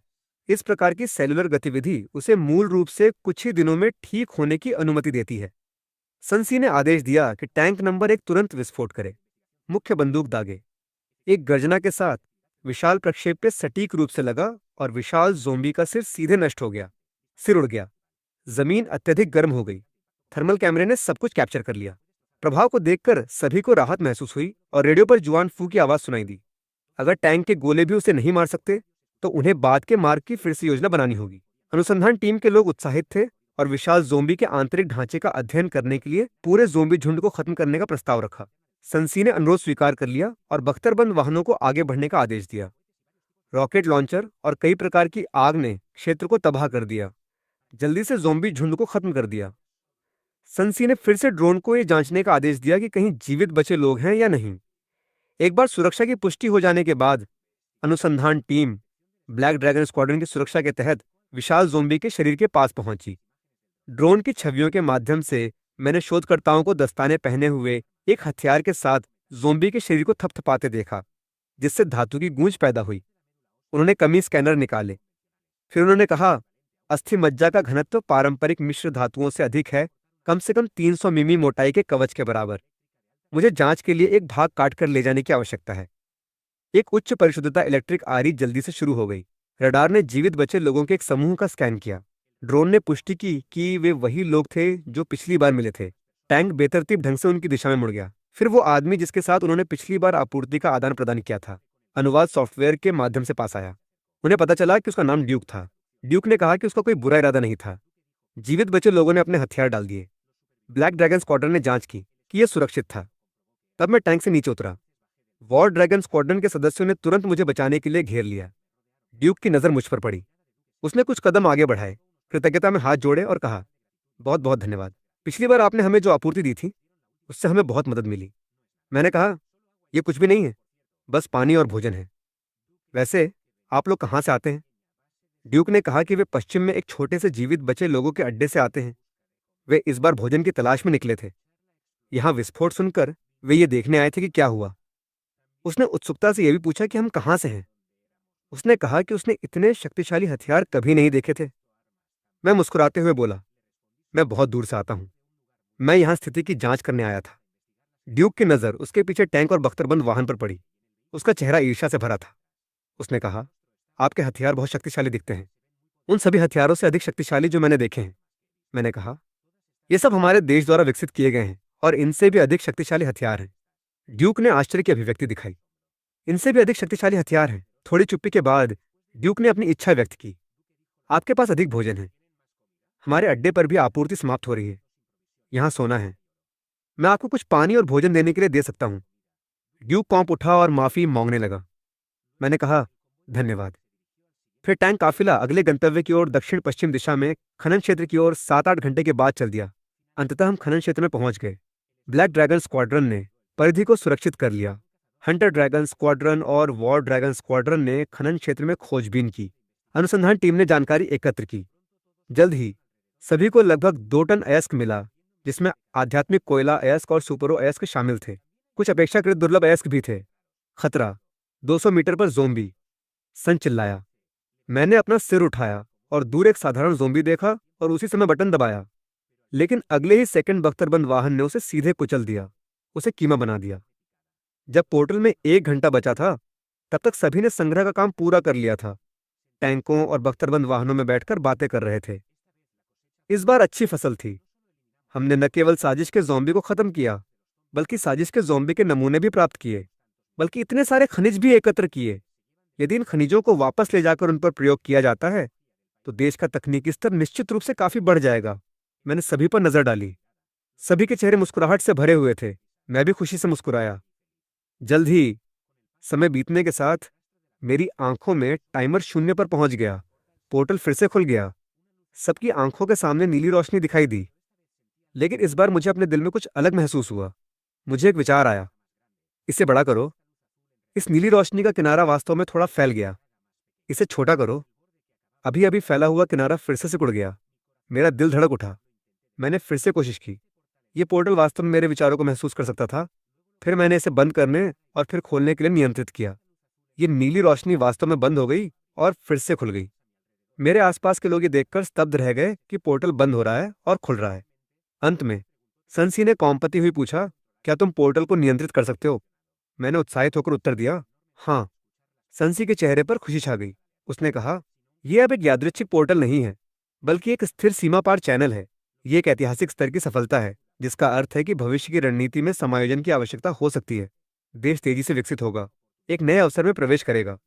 इस प्रकार की सेलुलर गतिविधि उसे मूल रूप से कुछ ही दिनों में ठीक होने की अनुमति देती है। सनसी ने आदेश दिया कि टैंक नंबर 1 तुरंत विस्फोट करे। मुख्य बंदूक दागे। एक गर्जना के साथ विशाल प्रक्षेप पे सटीक रूप से लगा और विशाल ज़ोंबी का सिर सीधे नष्ट हो गया। सिर उड़ गया। जमीन अत्यधिक गर्म हो गई। थर्मल कैमरे ने सब कुछ कैप्चर कर लिया। प्रभाव को देखकर सभी को राहत महसूस हुई और रेडियो पर जुआन फू की आवाज सुनाई दी। अगर टैंक के गोले भी उसे नहीं मार सकते तो उन्हें बाद के मार्ग की फिर से योजना बनानी होगी। अनुसंधान टीम के लोग उत्साहित थे और विशाल ज़ोंबी के आंतरिक ढांचे का अध्ययन करने के लिए पूरे ज़ोंबी झुंड को खत्म करने का प्रस्ताव रखा। सनसी ने अनुरोध स्वीकार कर लिया और बख्तरबंद वाहनों को आगे बढ़ने का आदेश दिया। रॉकेट लॉन्चर और कई प्रकार की आग ने क्षेत्र को तबाह कर दिया, जल्दी से ज़ोंबी झुंड को खत्म कर दिया। सनसी ने फिर से ड्रोन को यह जांचने का आदेश दिया कि कहीं जीवित बचे लोग हैं या नहीं। एक बार सुरक्षा की पुष्टि हो जाने के बाद अनुसंधान टीम ब्लैक ड्रैगन स्क्वाड्रन की सुरक्षा के तहत विशाल ज़ोंबी के शरीर के पास पहुंची। ड्रोन की छवियों के माध्यम से मैंने शोधकर्ताओं को दस्ताने पहने हुए एक हथियार के साथ ज़ोंबी के शरीर को थपथपाते देखा, जिससे धातु की गूंज पैदा हुई। उन्होंने कमी स्कैनर निकाले। फिर उन्होंने कहा, अस्थि मज्जा का घनत्व पारंपरिक मिश्र धातुओं से अधिक है, कम से कम 300 मिमी मोटाई के कवच के बराबर। मुझे जांच के लिए एक भाग काट कर ले जाने की आवश्यकता है। एक उच्च परिशुद्धता इलेक्ट्रिक आरी जल्दी से शुरू हो गई। रडार ने जीवित बचे लोगों के एक समूह का स्कैन किया। ड्रोन ने पुष्टि की कि वे वही लोग थे जो पिछली बार मिले थे। टैंक बेतरतीब ढंग से उनकी दिशा में मुड़ गया। फिर वो आदमी जिसके साथ उन्होंने पिछली बार आपूर्ति का आदान प्रदान किया था, अनुवाद सॉफ्टवेयर के माध्यम से पास आया। उन्हें पता चला कि उसका नाम ड्यूक था। ड्यूक ने कहा कि उसका कोई बुरा इरादा नहीं था। जीवित बचे लोगों ने अपने हथियार डाल दिए। ब्लैक ड्रैगन स्क्वाड्रन ने जांच की कि यह सुरक्षित था। तब मैं टैंक से नीचे उतरा। वॉर ड्रैगन स्क्वाड्रन के सदस्यों ने तुरंत मुझे बचाने के लिए घेर लिया। ड्यूक की नजर मुझ पर पड़ी। उसने कुछ कदम आगे बढ़ाए, कृतज्ञता में हाथ जोड़े और कहा, बहुत बहुत धन्यवाद। पिछली बार आपने हमें जो आपूर्ति दी थी उससे हमें बहुत मदद मिली। मैंने कहा, यह कुछ भी नहीं है, बस पानी और भोजन है। वैसे आप लोग कहाँ से आते हैं? ड्यूक ने कहा कि वे पश्चिम में एक छोटे से जीवित बचे लोगों के अड्डे से आते हैं। वे इस बार भोजन की तलाश में निकले थे। यहाँ विस्फोट सुनकर वे ये देखने आए थे कि क्या हुआ। उसने उत्सुकता से यह भी पूछा कि हम कहाँ से हैं। उसने कहा कि उसने इतने शक्तिशाली हथियार कभी नहीं देखे थे। मैं मुस्कुराते हुए बोला, मैं बहुत दूर से आता हूँ। मैं यहाँ स्थिति की जांच करने आया था। ड्यूक की नज़र उसके पीछे टैंक और बख्तरबंद वाहन पर पड़ी। उसका चेहरा ईर्ष्या से भरा था। उसने कहा, आपके हथियार बहुत शक्तिशाली दिखते हैं, उन सभी हथियारों से अधिक शक्तिशाली जो मैंने देखे हैं। मैंने कहा, ये सब हमारे देश द्वारा विकसित किए गए हैं और इनसे भी अधिक शक्तिशाली हथियार हैं। ड्यूक ने आश्चर्य की अभिव्यक्ति दिखाई। इनसे भी अधिक शक्तिशाली हथियार हैं। थोड़ी चुप्पी के बाद ड्यूक ने अपनी इच्छा व्यक्त की, आपके पास अधिक भोजन है। हमारे अड्डे पर भी आपूर्ति समाप्त हो रही है। यहाँ सोना है। मैं आपको कुछ पानी और भोजन देने के लिए दे सकता हूँ। ड्यूक पॉम्प उठा और माफी मांगने लगा। मैंने कहा, धन्यवाद। फिर टैंक काफिला अगले गंतव्य की ओर दक्षिण पश्चिम दिशा में खनन क्षेत्र की ओर 7-8 घंटे के बाद चल दिया। अंततः हम खनन क्षेत्र में पहुंच गए। ब्लैक ड्रैगन स्क्वाड्रन ने परिधि को सुरक्षित कर लिया। हंटर ड्रैगन स्क्वाड्रन और वॉर ड्रैगन स्क्वाड्रन ने खनन क्षेत्र में खोजबीन की। अनुसंधान टीम ने जानकारी एकत्र की। जल्द ही सभी को लगभग 2 टन अयस्क मिला, जिसमें आध्यात्मिक कोयला अयस्क और सुपरो अयस्क शामिल थे। कुछ अपेक्षाकृत दुर्लभ अयस्क भी थे। खतरा। 200 मीटर पर जोम्बी। सन चिल्लाया। मैंने अपना सिर उठाया और दूर एक साधारण जोम्बी देखा और उसी समय बटन दबाया। लेकिन अगले ही सेकंड बख्तरबंद वाहन ने उसे सीधे कुचल दिया, उसे कीमा बना दिया। जब पोर्टल में 1 घंटा बचा था, तब तक सभी ने संग्रह का काम पूरा कर लिया था। टैंकों और बख्तरबंद वाहनों में बैठकर बातें कर रहे थे। इस बार अच्छी फसल थी। हमने न केवल साजिश के ज़ॉम्बी को खत्म किया, बल्कि साजिश के ज़ॉम्बी के नमूने भी प्राप्त किए, बल्कि इतने सारे खनिज भी एकत्र किए। यदि इन खनिजों को वापस ले जाकर उन पर प्रयोग किया जाता है, तो देश का तकनीकी स्तर निश्चित रूप से काफी बढ़ जाएगा। मैंने सभी पर नजर डाली। सभी के चेहरे मुस्कुराहट से भरे हुए थे। मैं भी खुशी से मुस्कुराया। जल्द ही समय बीतने के साथ मेरी आंखों में टाइमर 0 पर पहुंच गया। पोर्टल फिर से खुल गया। सबकी आंखों के सामने नीली रोशनी दिखाई दी। लेकिन इस बार मुझे अपने दिल में कुछ अलग महसूस हुआ। मुझे एक विचार आया। इसे बड़ा करो। इस नीली रोशनी का किनारा वास्तव में थोड़ा फैल गया। इसे छोटा करो। अभी अभी फैला हुआ किनारा फिर से सिकुड़ गया। मेरा दिल धड़क उठा। मैंने फिर से कोशिश की। ये पोर्टल वास्तव में मेरे विचारों को महसूस कर सकता था। फिर मैंने इसे बंद करने और फिर खोलने के लिए नियंत्रित किया। ये नीली रोशनी वास्तव में बंद हो गई और फिर से खुल गई। मेरे आसपास के लोग ये देखकर स्तब्ध रह गए कि पोर्टल बंद हो रहा है और खुल रहा है। अंत में संसी ने कौंपती हुई पूछा, क्या तुम पोर्टल को नियंत्रित कर सकते हो? मैंने उत्साहित होकर उत्तर दिया, हाँ। संसी के चेहरे पर खुशी छा गई। उसने कहा, यह अब एक यादृच्छिक पोर्टल नहीं है, बल्कि एक स्थिर सीमा पार चैनल है। यह एक ऐतिहासिक स्तर की सफलता है, जिसका अर्थ है कि भविष्य की रणनीति में समायोजन की आवश्यकता हो सकती है। देश तेजी से विकसित होगा, एक नए अवसर में प्रवेश करेगा।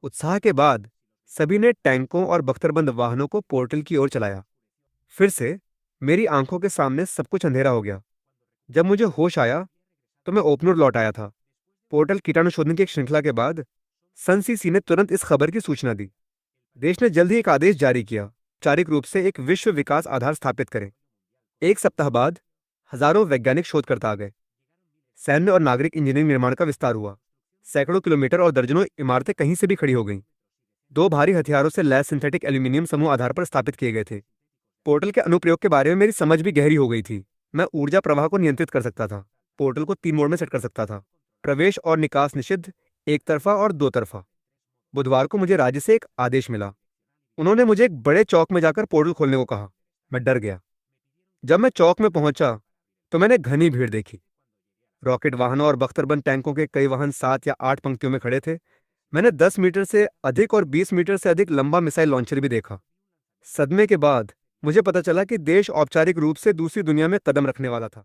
उत्साह के बाद सभी ने टैंकों और बख्तरबंद वाहनों को पोर्टल की ओर चलाया। फिर से मेरी आंखों के सामने सब कुछ अंधेरा हो गया। जब मुझे होश आया तो मैं ओपनर लौट आया था। पोर्टल कीटाणु शोधन की एक श्रृंखला के बाद सन ने तुरंत इस खबर की सूचना दी। देश ने जल्द ही एक आदेश जारी किया, औपचारिक रूप से एक विश्व विकास आधार स्थापित करें। 1 सप्ताह बाद हजारों वैज्ञानिक शोधकर्ता आ गए। सैन्य और नागरिक इंजीनियरिंग निर्माण का विस्तार हुआ। सैकड़ों किलोमीटर और दर्जनों इमारतें कहीं से भी खड़ी हो गईं। 2 भारी हथियारों से लैस सिंथेटिक एल्यूमिनियम समूह आधार पर स्थापित किए गए थे। पोर्टल के अनुप्रयोग के बारे में मेरी समझ भी गहरी हो गई थी। मैं ऊर्जा प्रवाह को नियंत्रित कर सकता था। पोर्टल को 3 मोड में सेट कर सकता था। प्रवेश और निकास निषिद्ध, एक तरफा और 2 तरफा। बुधवार को मुझे राज्य से एक आदेश मिला। उन्होंने मुझे एक बड़े चौक में जाकर पोर्टल खोलने को कहा। मैं डर गया। जब मैं चौक में पहुंचा तो मैंने घनी भीड़ देखी। रॉकेट वाहनों और बख्तरबंद टैंकों के कई वाहन 7 या 8 पंक्तियों में खड़े थे। मैंने 10 मीटर से अधिक और 20 मीटर से अधिक लंबा मिसाइल लॉन्चर भी देखा। सदमे के बाद मुझे पता चला कि देश औपचारिक रूप से दूसरी दुनिया में कदम रखने वाला था।